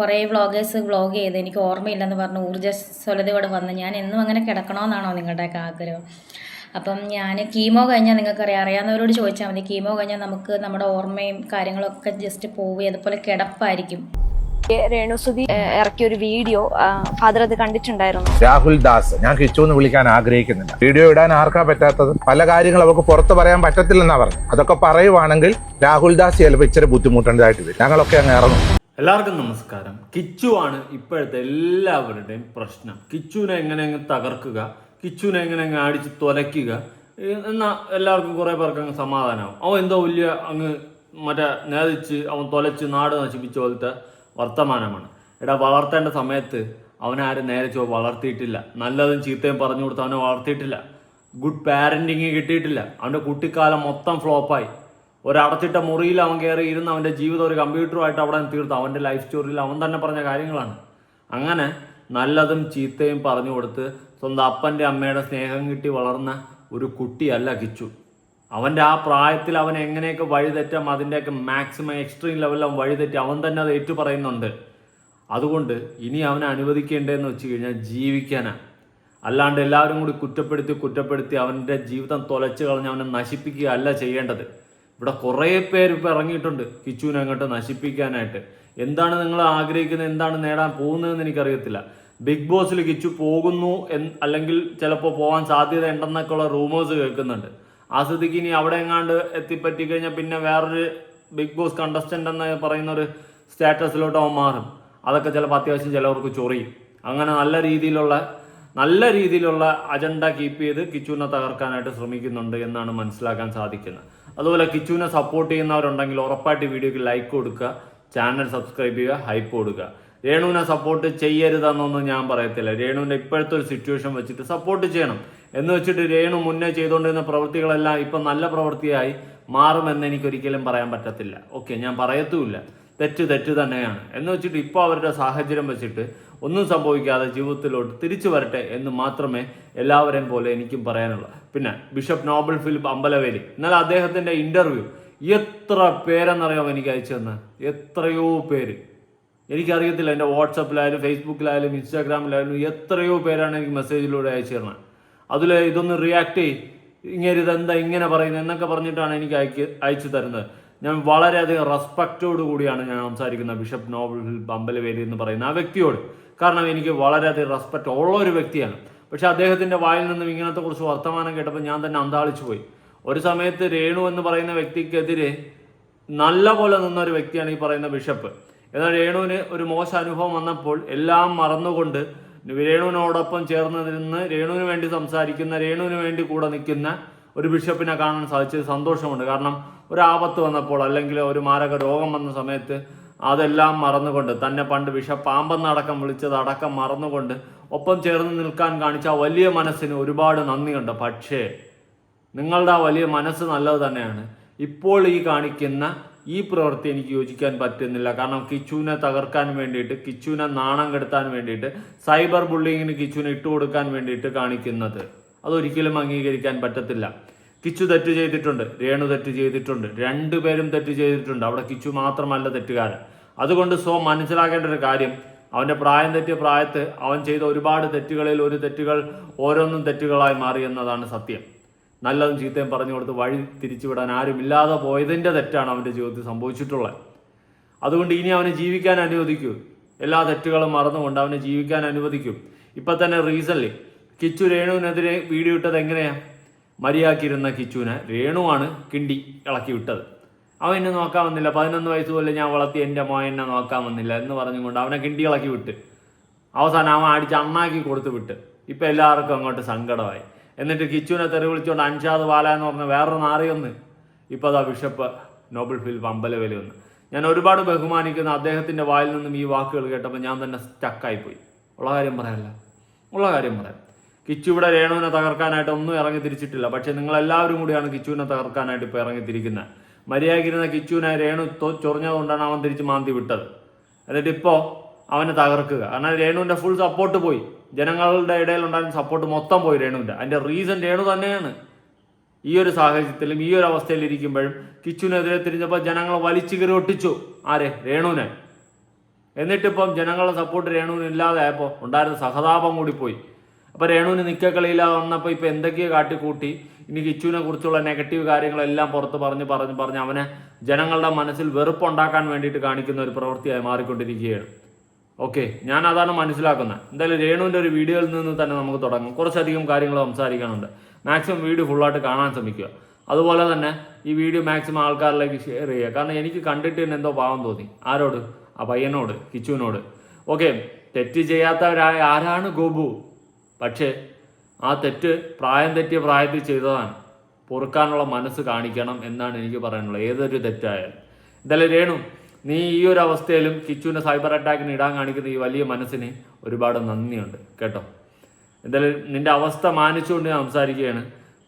കുറേ വ്ളോഗ് ചെയ്ത് എനിക്ക് ഓർമ്മയില്ലെന്ന് പറഞ്ഞ് ഊർജ്ജസ്വലതയോടെ വന്ന് ഞാൻ എന്നും അങ്ങനെ കിടക്കണമെന്നാണോ നിങ്ങളുടെയൊക്കെ ആഗ്രഹം? അപ്പം ഞാൻ കീമോ കഴിഞ്ഞാൽ നിങ്ങൾക്കറിയാം, അറിയാവുന്നവരോട് ചോദിച്ചാൽ മതി. കീമോ കഴിഞ്ഞാൽ നമുക്ക് നമ്മുടെ ഓർമ്മയും കാര്യങ്ങളൊക്കെ ജസ്റ്റ് പോവുകയും അതുപോലെ കിടപ്പായിരിക്കും. രേണുസുതി ഇറക്കിയ ഒരു വീഡിയോ ഫാദർ അത് കണ്ടിട്ടുണ്ടായിരുന്നു. രാഹുൽ ദാസ്, ഞാൻ കിച്ചു എന്ന് വിളിക്കാൻ ആഗ്രഹിക്കുന്നില്ല. വീഡിയോ ഇടാൻ ആർക്കാ പറ്റാത്തത്? പല കാര്യങ്ങൾ അവർക്ക് പുറത്ത് പറയാൻ പറ്റത്തില്ലെന്നാ പറഞ്ഞു. അതൊക്കെ പറയുവാണെങ്കിൽ രാഹുൽ ദാസ് ചിലപ്പോൾ ഇച്ചിരി ബുദ്ധിമുട്ടേണ്ടതായിട്ട് വരും. ഞങ്ങളൊക്കെ അങ്ങ് ഇറങ്ങും. എല്ലാവർക്കും നമസ്കാരം. കിച്ചു ആണ് ഇപ്പോഴത്തെ എല്ലാവരുടെയും പ്രശ്നം. കിച്ചുവിനെ എങ്ങനെ തകർക്കുക, കിച്ചുവിനെ എങ്ങനെ അടിച്ച് തുലയ്ക്കുക എന്നാൽ എല്ലാവർക്കും കുറേ പേർക്ക് അങ്ങ് സമാധാനമാവും. അവൻ എന്തോ വലിയ അങ്ങ് മറ്റേ നേതിച്ച് അവൻ തുലച്ച് നാട് നശിപ്പിച്ച പോലത്തെ വർത്തമാനമാണ്. വളർത്തേണ്ട സമയത്ത് അവനാരും നേരെ വളർത്തിയിട്ടില്ല. നല്ലതും ചീത്തയും പറഞ്ഞു കൊടുത്ത് അവനെ വളർത്തിയിട്ടില്ല. ഗുഡ് പാരൻറ്റിങ് കിട്ടിയിട്ടില്ല. അവൻ്റെ കുട്ടിക്കാലം മൊത്തം ഫ്ലോപ്പായി. ഒരടച്ചിട്ട മുറിയിൽ അവൻ കയറി ഇരുന്ന് അവൻ്റെ ജീവിതം ഒരു കമ്പ്യൂട്ടറുമായിട്ട് അവിടെ തീർത്തു. അവൻ്റെ ലൈഫ് സ്റ്റോറിയിൽ അവൻ തന്നെ പറഞ്ഞ കാര്യങ്ങളാണ്. അങ്ങനെ നല്ലതും ചീത്തയും പറഞ്ഞു കൊടുത്ത് സ്വന്തം അപ്പൻ്റെ അമ്മയുടെ സ്നേഹം കിട്ടി വളർന്ന ഒരു കുട്ടിയല്ല കിച്ചു. അവൻ്റെ ആ പ്രായത്തിൽ അവൻ എങ്ങനെയൊക്കെ വഴിതെറ്റാം അതിൻ്റെയൊക്കെ മാക്സിമം എക്സ്ട്രീം ലെവലിൽ അവൻ വഴിതെറ്റി അവൻ തന്നെ അത് ഏറ്റു പറയുന്നുണ്ട്. അതുകൊണ്ട് ഇനി അവനെ അനുവദിക്കേണ്ടതെന്ന് വെച്ച് കഴിഞ്ഞാൽ ജീവിക്കാനാണ്. അല്ലാണ്ട് എല്ലാവരും കൂടി കുറ്റപ്പെടുത്തി അവൻ്റെ ജീവിതം തുലച്ച് കളഞ്ഞ് അവനെ നശിപ്പിക്കുക അല്ല ചെയ്യേണ്ടത്. ഇവിടെ കുറേ പേര് ഇപ്പോൾ ഇറങ്ങിയിട്ടുണ്ട് കിച്ചുവിനെ അങ്ങോട്ട് നശിപ്പിക്കാനായിട്ട്. എന്താണ് നിങ്ങൾ ആഗ്രഹിക്കുന്നത്, എന്താണ് നേടാൻ പോകുന്നതെന്ന് എനിക്കറിയത്തില്ല. ബിഗ് ബോസിൽ കിച്ചു പോകുന്നു അല്ലെങ്കിൽ ചിലപ്പോൾ പോകാൻ സാധ്യത ഉണ്ടെന്നൊക്കെയുള്ള റൂമേഴ്സ് കേൾക്കുന്നുണ്ട്. ആ സ്ഥിതിക്ക് ഇനി അവിടെ എങ്ങാണ്ട് എത്തിപ്പറ്റി കഴിഞ്ഞാൽ പിന്നെ വേറൊരു ബിഗ് ബോസ് കണ്ടസ്റ്റൻ്റ് എന്ന് പറയുന്ന ഒരു സ്റ്റാറ്റസിലോട്ട് അവൻ മാറും. അതൊക്കെ ചിലപ്പോൾ അത്യാവശ്യം ചിലവർക്ക് ചൊറിയും. അങ്ങനെ നല്ല രീതിയിലുള്ള അജണ്ട കീപ്പ് ചെയ്ത് കിച്ചുവിനെ തകർക്കാനായിട്ട് ശ്രമിക്കുന്നുണ്ട് എന്നാണ് മനസ്സിലാക്കാൻ സാധിക്കുന്നത്. അതുപോലെ കിച്ചുവിനെ സപ്പോർട്ട് ചെയ്യുന്നവരുണ്ടെങ്കിൽ ഉറപ്പായിട്ട് വീഡിയോക്ക് ലൈക്ക് കൊടുക്കുക, ചാനൽ സബ്സ്ക്രൈബ് ചെയ്യുക, ഹൈപ്പ് കൊടുക്കുക. രേണുവിനെ സപ്പോർട്ട് ചെയ്യരുതെന്നൊന്നും ഞാൻ പറയത്തില്ല. രേണുവിൻ്റെ ഇപ്പോഴത്തെ ഒരു സിറ്റുവേഷൻ വെച്ചിട്ട് സപ്പോർട്ട് ചെയ്യണം എന്ന് വെച്ചിട്ട് രേണു മുന്നേ ചെയ്തുകൊണ്ടിരുന്ന പ്രവൃത്തികളെല്ലാം ഇപ്പം നല്ല പ്രവൃത്തിയായി മാറുമെന്ന് എനിക്കൊരിക്കലും പറയാൻ പറ്റത്തില്ല. ഓക്കെ, ഞാൻ പറയത്തുമില്ല. തെറ്റ് തന്നെയാണ് എന്ന് വെച്ചിട്ട് ഇപ്പോൾ അവരുടെ സാഹചര്യം വെച്ചിട്ട് ഒന്നും സംഭവിക്കാതെ ജീവിതത്തിലോട്ട് തിരിച്ചു വരട്ടെ എന്ന് മാത്രമേ എല്ലാവരെയും പോലെ എനിക്കും പറയാനുള്ളൂ. പിന്നെ ബിഷപ്പ് നോബൽ ഫിലിപ്പ് അമ്പലവേലി, എന്നാൽ അദ്ദേഹത്തിൻ്റെ ഇൻ്റർവ്യൂ എത്ര പേരെന്നറിയാമോ എനിക്ക് അയച്ചു തന്നെ? എത്രയോ പേര്. എനിക്കറിയത്തില്ല, എൻ്റെ വാട്സപ്പിലായാലും ഫേസ്ബുക്കിലായാലും ഇൻസ്റ്റാഗ്രാമിലായാലും എത്രയോ പേരാണ് എനിക്ക് മെസ്സേജിലൂടെ അയച്ചു തരുന്നത്. അതിൽ ഇതൊന്ന് റിയാക്ട് ചെയ്യും, ഇതെന്താ ഇങ്ങനെ പറയുന്നത് എന്നൊക്കെ പറഞ്ഞിട്ടാണ് എനിക്ക് അയച്ചു തരുന്നത്. ഞാൻ വളരെയധികം റെസ്പെക്റ്റോട് കൂടിയാണ് ഞാൻ സംസാരിക്കുന്നത് ബിഷപ്പ് നോബൽ ഫിലിപ്പ് അമ്പലവേലി എന്ന് പറയുന്ന ആ വ്യക്തിയോട്. കാരണം എനിക്ക് വളരെയധികം റെസ്പെക്റ്റ് ഉള്ള ഒരു വ്യക്തിയാണ്. പക്ഷെ അദ്ദേഹത്തിൻ്റെ വായിൽ നിന്നും ഇങ്ങനത്തെ കുറച്ച് വർത്തമാനം കേട്ടപ്പോൾ ഞാൻ തന്നെ അന്താളിച്ചു പോയി. ഒരു സമയത്ത് രേണു എന്ന് പറയുന്ന വ്യക്തിക്കെതിരെ നല്ല പോലെ നിന്നൊരു വ്യക്തിയാണ് ഈ പറയുന്ന ബിഷപ്പ്. എന്നാൽ രേണുവിന് ഒരു മോശം അനുഭവം വന്നപ്പോൾ എല്ലാം മറന്നുകൊണ്ട് രേണുവിനോടൊപ്പം ചേർന്ന് നിന്ന് രേണുവിന് വേണ്ടി സംസാരിക്കുന്ന, രേണുവിന് വേണ്ടി കൂടെ നിൽക്കുന്ന ഒരു ബിഷപ്പിനെ കാണാൻ സാധിച്ചത് സന്തോഷമുണ്ട്. കാരണം ഒരു ആപത്ത് വന്നപ്പോൾ അല്ലെങ്കിൽ ഒരു മാരക രോഗം വന്ന സമയത്ത് അതെല്ലാം മറന്നുകൊണ്ട് തന്നെ പണ്ട് ബിഷപ്പ് പാമ്പെന്നടക്കം വിളിച്ചത് അടക്കം മറന്നുകൊണ്ട് ഒപ്പം ചേർന്ന് നിൽക്കാൻ കാണിച്ച ആ വലിയ മനസ്സിന് ഒരുപാട് നന്ദിയുണ്ട്. പക്ഷേ നിങ്ങളുടെ ആ വലിയ മനസ്സ് നല്ലത് തന്നെയാണ്. ഇപ്പോൾ ഈ കാണിക്കുന്ന ഈ പ്രവൃത്തി എനിക്ക് യോജിക്കാൻ പറ്റുന്നില്ല. കാരണം കിച്ചുവിനെ തകർക്കാൻ വേണ്ടിയിട്ട്, കിച്ചുവിനെ നാണം കെടുത്താൻ വേണ്ടിയിട്ട്, സൈബർ ബുള്ളിങ്ങിന് കിച്ചുവിനെ ഇട്ടുകൊടുക്കാൻ വേണ്ടിയിട്ട് കാണിക്കുന്നത് അതൊരിക്കലും അംഗീകരിക്കാൻ പറ്റത്തില്ല. കിച്ചു തെറ്റ് ചെയ്തിട്ടുണ്ട്, രേണു തെറ്റ് ചെയ്തിട്ടുണ്ട്, രണ്ടുപേരും തെറ്റ് ചെയ്തിട്ടുണ്ട്. അവിടെ കിച്ചു മാത്രമല്ല തെറ്റുകാരൻ. അതുകൊണ്ട് മനസ്സിലാക്കേണ്ട ഒരു കാര്യം, അവൻ്റെ പ്രായം തെറ്റിയ പ്രായത്ത് അവൻ ചെയ്ത ഒരുപാട് തെറ്റുകളിൽ ഒരു തെറ്റുകൾ ഓരോന്നും തെറ്റുകളായി മാറി എന്നതാണ് സത്യം. നല്ലതും ചീത്തയും പറഞ്ഞു കൊടുത്ത് വഴി തിരിച്ചുവിടാൻ ആരുമില്ലാതെ പോയതിൻ്റെ തെറ്റാണ് അവൻ്റെ ജീവിതത്തിൽ സംഭവിച്ചിട്ടുള്ളത്. അതുകൊണ്ട് ഇനി അവനെ ജീവിക്കാൻ അനുവദിക്കൂ. എല്ലാ തെറ്റുകളും മറന്നുകൊണ്ട് അവനെ ജീവിക്കാൻ അനുവദിക്കും. ഇപ്പം തന്നെ റീസൺലി കിച്ചു രേണുവിനെതിരെ വീഡിയോ ഇട്ടത് എങ്ങനെയാണ്? മരിയാക്കിയിരുന്ന കിച്ചുവിനെ രേണുവാണ് കിണ്ടി ഇളക്കി വിട്ടത്. അവൻ എന്നെ നോക്കാൻ വന്നില്ല, 11 വയസ്സ് പോലെ ഞാൻ വളർത്തി എൻ്റെ മോൻ എന്നെ നോക്കാൻ വന്നില്ല എന്ന് പറഞ്ഞുകൊണ്ട് അവനെ കിണ്ടി ഇളക്കി വിട്ട് അവസാനം അവൻ അടിച്ച് അണ്ണാക്കി കൊടുത്ത് വിട്ട്. ഇപ്പം എല്ലാവർക്കും അങ്ങോട്ട് സങ്കടമായി. എന്നിട്ട് കിച്ചുവിനെ തെറി വിളിച്ചുകൊണ്ട് അൻഷാദ് വാല എന്ന് പറഞ്ഞ വേറൊരു നാറിയൊന്ന് ഇപ്പോൾ അതാ ബിഷപ്പ് നോബൽ ഫിലിപ്പ് അമ്പലവേലി ഒന്ന്. ഞാൻ ഒരുപാട് ബഹുമാനിക്കുന്ന അദ്ദേഹത്തിൻ്റെ വായിൽ നിന്നും ഈ വാക്കുകൾ കേട്ടപ്പോൾ ഞാൻ തന്നെ സ്റ്റക്കായിപ്പോയി. ഉള്ള കാര്യം പറയാം. കിച്ചു ഇവിടെ രേണുവിനെ തകർക്കാനായിട്ട് ഒന്നും ഇറങ്ങി തിരിച്ചിട്ടില്ല. പക്ഷെ നിങ്ങളെല്ലാവരും കൂടിയാണ് കിച്ചുവിനെ തകർക്കാനായിട്ട് ഇപ്പോൾ ഇറങ്ങിത്തിരിക്കുന്നത്. മര്യാദയ്ക്കിരുന്ന കിച്ചുവിനെ രേണു ചൊറിഞ്ഞതുകൊണ്ടാണ് അവൻ തിരിച്ച് മാന്തി വിട്ടത്. എന്നിട്ട് ഇപ്പോൾ അവനെ തകർക്കുക. കാരണം രേണുവിൻ്റെ ഫുൾ സപ്പോർട്ട് പോയി. ജനങ്ങളുടെ ഇടയിലുണ്ടായിരുന്ന സപ്പോർട്ട് മൊത്തം പോയി രേണുവിൻ്റെ. അതിൻ്റെ റീസൺ രേണു തന്നെയാണ്. ഈ ഒരു സാഹചര്യത്തിലും ഈ ഒരു അവസ്ഥയിലിരിക്കുമ്പോഴും കിച്ചുവിനെതിരെ തിരിഞ്ഞപ്പോൾ ജനങ്ങൾ വലിച്ചു കയറി ഒട്ടിച്ചു. ആരെ? രേണുവിനെ. എന്നിട്ടിപ്പം ജനങ്ങളുടെ സപ്പോർട്ട് രേണുവിന് ഇല്ലാതായപ്പോൾ ഉണ്ടായിരുന്ന സഹതാപം കൂടി പോയി. അപ്പോൾ രേണുവിന് നിൽക്കക്കളിയില്ലാതെ വന്നപ്പോൾ ഇപ്പോൾ എന്തൊക്കെയോ കാട്ടിക്കൂട്ടി ഇനി കിച്ചുവിനെ കുറിച്ചുള്ള നെഗറ്റീവ് കാര്യങ്ങളെല്ലാം പുറത്ത് പറഞ്ഞ് അവനെ ജനങ്ങളുടെ മനസ്സിൽ വെറുപ്പുണ്ടാക്കാൻ വേണ്ടിയിട്ട് കാണിക്കുന്ന ഒരു പ്രവൃത്തിയായി മാറിക്കൊണ്ടിരിക്കുകയാണ്. ഓക്കെ, ഞാൻ അതാണ് മനസ്സിലാക്കുന്നത്. എന്തായാലും രേണുവിൻ്റെ ഒരു വീഡിയോയിൽ നിന്ന് തന്നെ നമുക്ക് തുടങ്ങാം. കുറച്ചധികം കാര്യങ്ങൾ സംസാരിക്കാനുണ്ട്. മാക്സിമം വീഡിയോ ഫുള്ളായിട്ട് കാണാൻ ശ്രമിക്കുക. അതുപോലെ തന്നെ ഈ വീഡിയോ മാക്സിമം ആൾക്കാരിലേക്ക് ഷെയർ ചെയ്യുക. കാരണം എനിക്ക് കണ്ടിട്ട് തന്നെ എന്തോ പാവം തോന്നി. ആരോട്? ആ പയ്യനോട്, കിച്ചുവിനോട്. ഓക്കെ, തെറ്റ് ചെയ്യാത്തവരായ ആരാണ് ഗോപു? പക്ഷേ ആ തെറ്റ് പ്രായം തെറ്റിയ പ്രായത്തിൽ ചെയ്തതാണ്. പൊറുക്കാനുള്ള മനസ്സ് കാണിക്കണം എന്നാണ് എനിക്ക് പറയാനുള്ളത്, ഏതൊരു തെറ്റായാലും. എന്തായാലും രേണു, നീ ഈ ഒരു അവസ്ഥയിലും കിച്ചുവിൻ്റെ സൈബർ അറ്റാക്കിന് ഇടാൻ കാണിക്കുന്ന ഈ വലിയ മനസ്സിന് ഒരുപാട് നന്ദിയുണ്ട് കേട്ടോ. എന്തായാലും നിന്റെ അവസ്ഥ മാനിച്ചുകൊണ്ട് ഞാൻ സംസാരിക്കുകയാണ്.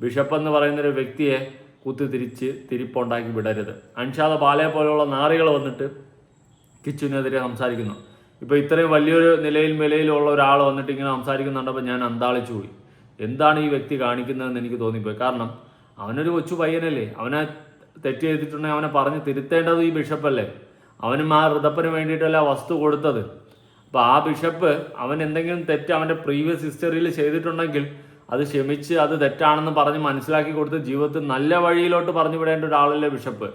ബിഷപ്പ് എന്ന് പറയുന്നൊരു വ്യക്തിയെ തിരിപ്പുണ്ടാക്കി വിടരുത്. അൻഷാദ പാലയെ പോലെയുള്ള നാറികൾ വന്നിട്ട് കിച്ചുവിനെതിരെ സംസാരിക്കുന്നു. ഇപ്പോൾ ഇത്രയും വലിയൊരു നിലയിലുള്ള ഒരാൾ വന്നിട്ട് ഇങ്ങനെ സംസാരിക്കുന്നുണ്ടപ്പോൾ ഞാൻ അന്താളിച്ചു പോയി. എന്താണ് ഈ വ്യക്തി കാണിക്കുന്നതെന്ന് എനിക്ക് തോന്നിപ്പോയി. കാരണം അവനൊരു കൊച്ചു പയ്യനല്ലേ, അവനെ തെറ്റ് ചെയ്തിട്ടുണ്ടെങ്കിൽ അവനെ പറഞ്ഞ് തിരുത്തേണ്ടത് ഈ ബിഷപ്പല്ലേ. അവനും ആ ഋതപ്പന് വേണ്ടിയിട്ടല്ല വസ്തു കൊടുത്തത്. അപ്പോൾ ആ ബിഷപ്പ് അവൻ എന്തെങ്കിലും തെറ്റ് അവൻ്റെ പ്രീവിയസ് ഹിസ്റ്ററിയിൽ ചെയ്തിട്ടുണ്ടെങ്കിൽ അത് ക്ഷമിച്ച് അത് തെറ്റാണെന്ന് പറഞ്ഞ് മനസ്സിലാക്കി കൊടുത്ത് ജീവിതത്തിൽ നല്ല വഴിയിലോട്ട് പറഞ്ഞു വിടേണ്ട ഒരാളല്ലേ ബിഷപ്പ്.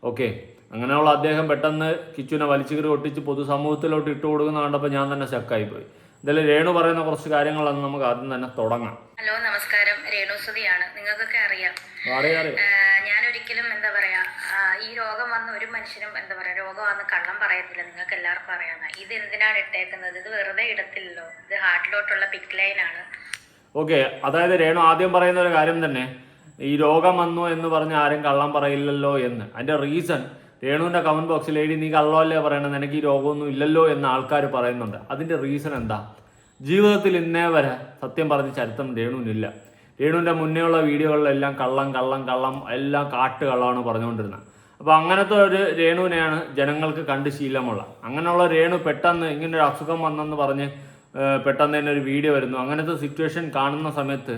ഓക്കെ, അങ്ങനെയുള്ള അദ്ദേഹം പെട്ടെന്ന് കിച്ചുവിനെ വലിച്ചുകീറി ഒട്ടിച്ച് പൊതുസമൂഹത്തിലോട്ട് ഇട്ട് കൊടുക്കുന്ന കണ്ടപ്പോൾ ഞാൻ തന്നെ സ്റ്റക്കായിപ്പോയി. എന്തായാലും രേണു പറയുന്ന കുറച്ച് കാര്യങ്ങളൊന്നും നമുക്ക് ആദ്യം തന്നെ തുടങ്ങാം. ഹലോ, നമസ്കാരം. രേണുസുതിയാണ്. നിങ്ങൾക്കൊക്കെ അറിയാം. ഞാൻ ഒരിക്കലും എന്താ പറയാ, ഈ രോഗം വന്ന ഒരു മനുഷ്യനും എന്താ പറയാ രോഗം വന്ന് കള്ളം പറയത്തില്ല. നിങ്ങൾക്ക് എല്ലാവർക്കും അറിയാവുന്ന ഇത് എന്തിനാണ് ഇട്ടേക്കുന്നത്? ഇത് വെറുതെ ഇടത്തില്ലല്ലോ. ഇത് ഹാർട്ടിലോട്ടുള്ള പിക്ക് ലൈനാണ്. ഓക്കെ, അതായത് രേണു ആദ്യം പറയുന്ന ഒരു കാര്യം തന്നെ, ഈ രോഗം വന്നു എന്ന് പറഞ്ഞ് ആരും കള്ളം പറയില്ലല്ലോ എന്ന്. അതിന്റെ റീസൺ രേണുവിന്റെ കമന്റ് ബോക്സിൽ എഴുതി നീ കള്ളമല്ലേ പറയണത്, നിനക്ക് ഈ രോഗമൊന്നും ഇല്ലല്ലോ എന്ന് ആൾക്കാർ പറയുന്നുണ്ട്. അതിന്റെ റീസൺ എന്താ? ജീവിതത്തിൽ ഇന്നേ വരെ സത്യം പറഞ്ഞ ചരിത്രം രേണുവിനില്ല. രേണുവിന്റെ മുന്നേയുള്ള വീഡിയോകളിലെല്ലാം കള്ളം എല്ലാം കാട്ടുകള്ളമാണ് പറഞ്ഞുകൊണ്ടിരുന്നത്. അപ്പോൾ അങ്ങനത്തെ ഒരു രേണുവിനെയാണ് ജനങ്ങൾക്ക് കണ്ട് ശീലമുള്ള. അങ്ങനെയുള്ള രേണു പെട്ടെന്ന് ഇങ്ങനൊരു അസുഖം വന്നെന്ന് പറഞ്ഞ് പെട്ടെന്ന് തന്നെ ഒരു വീഡിയോ വരുന്നു. അങ്ങനത്തെ സിറ്റുവേഷൻ കാണുന്ന സമയത്ത്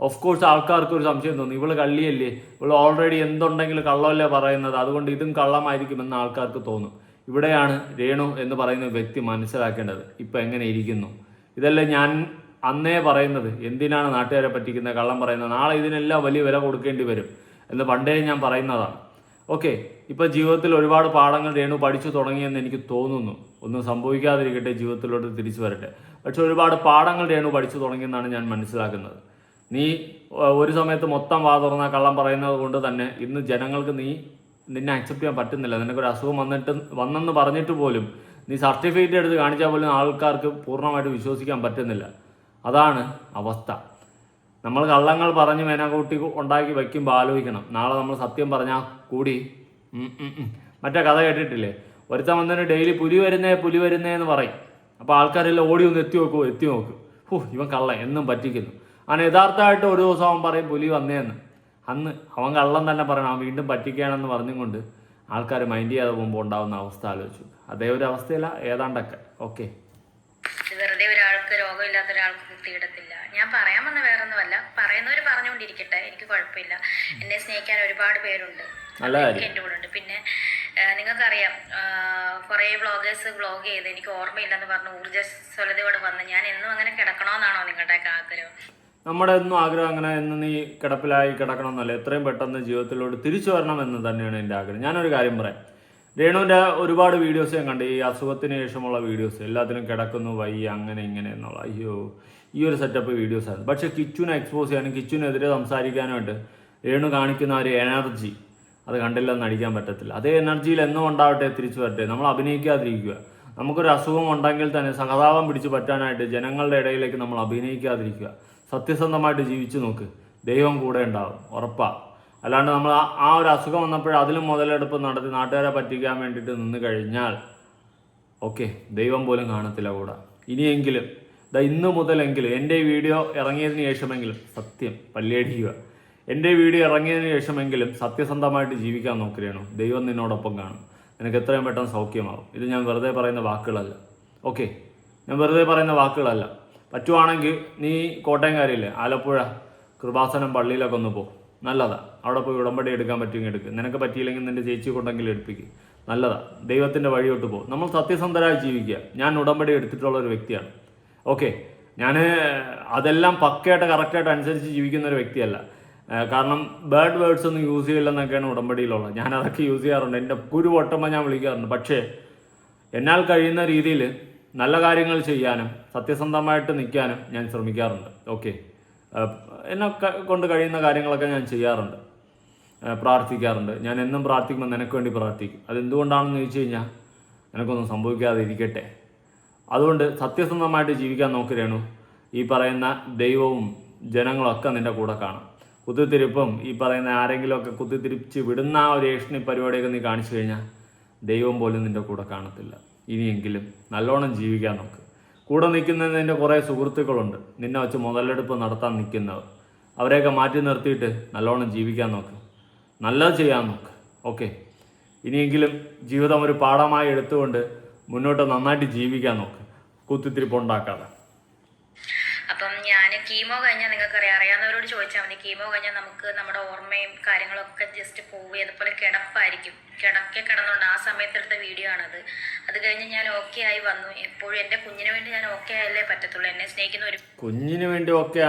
ഓഫ് കോഴ്സ് ആൾക്കാർക്ക് ഒരു സംശയം തോന്നും, ഇവള് കള്ളിയല്ലേ, ഇവള് ഓൾറെഡി എന്തുണ്ടെങ്കിലും കള്ളമല്ലേ പറയുന്നത്, അതുകൊണ്ട് ഇതും കള്ളമായിരിക്കുമെന്ന് ആൾക്കാർക്ക് തോന്നും. ഇവിടെയാണ് രേണു എന്ന് പറയുന്ന വ്യക്തി മനസ്സിലാക്കേണ്ടത് ഇപ്പം എങ്ങനെ ഇരിക്കുന്നു. ഇതല്ലേ ഞാൻ അന്നേ പറയുന്നത്, എന്തിനാണ് നാട്ടുകാരെ പറ്റിക്കുന്നത്, കള്ളം പറയുന്നത്, നാളെ ഇതിനെല്ലാം വലിയ വില കൊടുക്കേണ്ടി വരും എന്ന് പണ്ടേ ഞാൻ പറയുന്നതാണ്. ഓക്കെ, ഇപ്പോൾ ജീവിതത്തിൽ ഒരുപാട് പാഠങ്ങൾ രേണു പഠിച്ചു തുടങ്ങിയെന്ന് എനിക്ക് തോന്നുന്നു. ഒന്നും സംഭവിക്കാതിരിക്കട്ടെ, ജീവിതത്തിലോട്ട് തിരിച്ചു വരട്ടെ. പക്ഷെ ഒരുപാട് പാഠങ്ങൾ രേണു പഠിച്ചു തുടങ്ങിയെന്നാണ് ഞാൻ മനസ്സിലാക്കുന്നത്. നീ ഒരു സമയത്ത് മൊത്തം വാ തുറന്ന കള്ളം പറയുന്നത് കൊണ്ട് തന്നെ ഇന്ന് ജനങ്ങൾക്ക് നിന്നെ അക്സെപ്റ്റ് ചെയ്യാൻ പറ്റുന്നില്ല. നിനക്കൊരു അസുഖം വന്നെന്ന് പറഞ്ഞിട്ട് പോലും നീ സർട്ടിഫിക്കറ്റ് എടുത്ത് കാണിച്ചാൽ പോലും ആൾക്കാർക്ക് പൂർണ്ണമായിട്ട് വിശ്വസിക്കാൻ പറ്റുന്നില്ല. അതാണ് അവസ്ഥ. നമ്മൾ കള്ളങ്ങൾ പറഞ്ഞ് മേനാകൂട്ടി ഉണ്ടാക്കി വയ്ക്കുമ്പോൾ ആലോചിക്കണം, നാളെ നമ്മൾ സത്യം പറഞ്ഞാൽ കൂടി മറ്റേ കഥ കേട്ടിട്ടില്ലേ, ഒരുത്തൻ വന്നതിന് ഡെയിലി പുലി വരുന്നേ എന്ന് പറയും. അപ്പോൾ ആൾക്കാരെല്ലാം ഓടി ഒന്ന് എത്തി നോക്കും, ഇവൻ കള്ളൻ എന്നും പറ്റിക്കുന്നു. അങ്ങനെ യഥാർത്ഥമായിട്ട് ഒരു ദിവസം അവൻ പറയും പുലി വന്നേന്ന്. അന്ന് അവൻ കള്ളം തന്നെ പറയണം, അവൻ വീണ്ടും പറ്റിക്കുകയാണെന്ന് പറഞ്ഞും കൊണ്ട് ആൾക്കാർ മൈൻഡ് ചെയ്യാതെ പോകുമ്പോൾ ഉണ്ടാകുന്ന അവസ്ഥ ആലോചിച്ചു. അതേ ഒരു അവസ്ഥയില്ല ഏതാണ്ടൊക്കെ. ഓക്കെ, വെറുതെ ഒരാൾക്ക് രോഗമില്ലാത്ത ഒരാൾക്ക് കുത്തിയിടത്തില്ല. ഞാൻ പറയാൻ വന്ന വേറൊന്നുമല്ല, പറയുന്നവർ പറഞ്ഞുകൊണ്ടിരിക്കട്ടെ, എനിക്ക് കുഴപ്പമില്ല. എന്നെ സ്നേഹിക്കാൻ ഒരുപാട് പേരുണ്ട്, എൻ്റെ കൂടെ ഉണ്ട്. പിന്നെ നിങ്ങൾക്കറിയാം, കുറേ വ്ളോഗേഴ്സ് വ്ളോഗ് ചെയ്ത് എനിക്ക് ഓർമ്മയില്ലെന്ന് പറഞ്ഞ് ഊർജ്ജസ്വലതയോടെ വന്ന് ഞാൻ എന്നും അങ്ങനെ കിടക്കണമെന്നാണോ നിങ്ങളുടെയൊക്കെ ആഗ്രഹം? നമ്മുടെ ഒന്നും ആഗ്രഹം അങ്ങനെ എന്ന് നീ കിടപ്പിലായി കിടക്കണമെന്നല്ല, എത്രയും പെട്ടെന്ന് ജീവിതത്തിലോട്ട് തിരിച്ചു വരണമെന്ന് തന്നെയാണ് എൻ്റെ ആഗ്രഹം. ഞാനൊരു കാര്യം പറയാം, രേണുവിൻ്റെ ഒരുപാട് വീഡിയോസ് ഞാൻ കണ്ട്, ഈ അസുഖത്തിന് ശേഷമുള്ള വീഡിയോസ്, എല്ലാത്തിനും കിടക്കുന്നു വയ്യ അങ്ങനെ ഇങ്ങനെ എന്നുള്ള അയ്യോ ഈ ഒരു സെറ്റപ്പ് വീഡിയോസായിരുന്നു. പക്ഷേ കിച്ചുവിനെ എക്സ്പോസ് ചെയ്യാനും കിച്ചുവിനെതിരെ സംസാരിക്കാനായിട്ട് രേണു കാണിക്കുന്ന ഒരു എനർജി അത് കണ്ടില്ലെന്ന് അടിക്കാൻ പറ്റത്തില്ല. അതേ എനർജിയിൽ എന്നും ഉണ്ടാവട്ടെ, തിരിച്ചു വരട്ടെ. നമ്മൾ അഭിനയിക്കാതിരിക്കുക. നമുക്കൊരു അസുഖം ഉണ്ടെങ്കിൽ തന്നെ സഹതാപം പിടിച്ചു പറ്റാനായിട്ട് ജനങ്ങളുടെ ഇടയിലേക്ക് നമ്മൾ അഭിനയിക്കാതിരിക്കുക. സത്യസന്ധമായിട്ട് ജീവിച്ചു നോക്ക്, ദൈവം കൂടെ ഉണ്ടാവും, ഉറപ്പാ. അല്ലാണ്ട് നമ്മൾ ആ ഒരു അസുഖം വന്നപ്പോഴേ അതിലും മുതലെടുപ്പ് നടത്തി നാട്ടുകാരെ പറ്റിക്കാൻ വേണ്ടിയിട്ട് നിന്ന് കഴിഞ്ഞാൽ ഓക്കെ, ദൈവം പോലും കാണത്തില്ല കൂടെ. ഇനിയെങ്കിലും ഇന്ന് മുതലെങ്കിലും എൻ്റെ വീഡിയോ ഇറങ്ങിയതിന് ശേഷമെങ്കിലും സത്യം പല്ലിയടിക്കുക. എൻ്റെ വീഡിയോ ഇറങ്ങിയതിന് ശേഷമെങ്കിലും സത്യസന്ധമായിട്ട് ജീവിക്കാൻ നോക്കുകയാണോ, ദൈവം നിന്നോടൊപ്പം കാണും. നിനക്ക് എത്രയും പെട്ടെന്ന് സൗഖ്യമാകും. ഇത് ഞാൻ വെറുതെ പറയുന്ന വാക്കുകളല്ല. ഓക്കെ, ഞാൻ വെറുതെ പറയുന്ന വാക്കുകളല്ല. പറ്റുവാണെങ്കിൽ നീ കോട്ടയംകാരില്ലേ, ആലപ്പുഴ കൃപാസനം പള്ളിയിലൊക്കെ ഒന്ന് പോ, നല്ലതാണ്. അവിടെ പോയി ഉടമ്പടി എടുക്കാൻ പറ്റുമെങ്കിൽ എടുക്കുക. നിനക്ക് പറ്റിയില്ലെങ്കിൽ നിൻ്റെ ചേച്ചി കൊണ്ടെങ്കിലും എടുപ്പിക്കുക. നല്ലതാണ്. ദൈവത്തിൻ്റെ വഴിയോട്ട് പോകും. നമ്മൾ സത്യസന്ധരായി ജീവിക്കുക. ഞാൻ ഉടമ്പടി എടുത്തിട്ടുള്ള ഒരു വ്യക്തിയാണ്. ഓക്കെ, ഞാൻ അതെല്ലാം പക്കയായിട്ട് കറക്റ്റായിട്ട് അനുസരിച്ച് ജീവിക്കുന്ന ഒരു വ്യക്തിയല്ല. കാരണം ബാഡ് വേർഡ്സ് ഒന്നും യൂസ് ചെയ്യില്ലെന്നൊക്കെയാണ് ഉടമ്പടിയിലുള്ളത്. ഞാൻ അതൊക്കെ യൂസ് ചെയ്യാറുണ്ട്. എൻ്റെ കുരു പൊട്ടുമ്പോൾ ഞാൻ വിളിക്കാറുണ്ട്. പക്ഷേ എന്നാൽ കഴിയുന്ന രീതിയിൽ നല്ല കാര്യങ്ങൾ ചെയ്യാനും സത്യസന്ധമായിട്ട് നിൽക്കാനും ഞാൻ ശ്രമിക്കാറുണ്ട്. ഓക്കെ, എന്നെ കൊണ്ട് കഴിയുന്ന കാര്യങ്ങളൊക്കെ ഞാൻ ചെയ്യാറുണ്ട്, പ്രാർത്ഥിക്കാറുണ്ട്. ഞാൻ എന്നും പ്രാർത്ഥിക്കുമ്പോൾ നിനക്ക് വേണ്ടി പ്രാർത്ഥിക്കും. അതെന്തുകൊണ്ടാണെന്ന് ചോദിച്ചു കഴിഞ്ഞാൽ നിനക്കൊന്നും സംഭവിക്കാതെ ഇരിക്കട്ടെ. അതുകൊണ്ട് സത്യസന്ധമായിട്ട് ജീവിക്കാൻ നോക്കുകയാണ്. ഈ പറയുന്ന ദൈവവും ജനങ്ങളൊക്കെ നിൻ്റെ കൂടെ കാണും. കുത്തിത്തിരിപ്പും ഈ പറയുന്ന ആരെങ്കിലുമൊക്കെ കുത്തിത്തിരിച്ച് വിടുന്ന ആ ഒരു ഏഷണി പരിപാടിയൊക്കെ നീ കാണിച്ചു കഴിഞ്ഞാൽ ദൈവം പോലും നിൻ്റെ കൂടെ കാണത്തില്ല. ഇനിയെങ്കിലും നല്ലോണം ജീവിക്കാൻ നോക്ക്. കൂടെ നിൽക്കുന്നതിൻ്റെ കുറേ സുഹൃത്തുക്കളുണ്ട്, നിന്നെ വെച്ച് മുതലെടുപ്പ് നടത്താൻ നിൽക്കുന്നവർ. അവരെയൊക്കെ മാറ്റി നിർത്തിയിട്ട് നല്ലോണം ജീവിക്കാൻ നോക്ക്, നല്ലത് ചെയ്യാൻ നോക്ക്. ഓക്കെ, ഇനിയെങ്കിലും ജീവിതം ഒരു പാഠമായി എടുത്തുകൊണ്ട് മുന്നോട്ട് നന്നായിട്ട് ജീവിക്കാൻ നോക്ക്, കുത്തിത്തിരിപ്പുണ്ടാക്കാതെ. അപ്പം ഞാൻ കീമോ കഴിഞ്ഞാൽ നിങ്ങൾക്കറിയാം, അറിയാവുന്നവരോട് ചോദിച്ചാൽ മതി. കീമോ കഴിഞ്ഞാൽ നമുക്ക് നമ്മുടെ ഓർമ്മയും കാര്യങ്ങളൊക്കെ ജസ്റ്റ് പോവുക, അതുപോലെ കിടപ്പായിരിക്കും. കിടന്നുകൊണ്ട് ആ സമയത്തെടുത്ത വീഡിയോ ആണത്. അത് കഴിഞ്ഞ് ഞാൻ ഓക്കെ ആയി വന്നു. എപ്പോഴും എൻ്റെ കുഞ്ഞിന് വേണ്ടി ഞാൻ ഓക്കെ ആയാലേ പറ്റത്തുള്ളൂ. എന്നെ സ്നേഹിക്കുന്ന ഒരു കുഞ്ഞിന് വേണ്ടി ഒക്കെ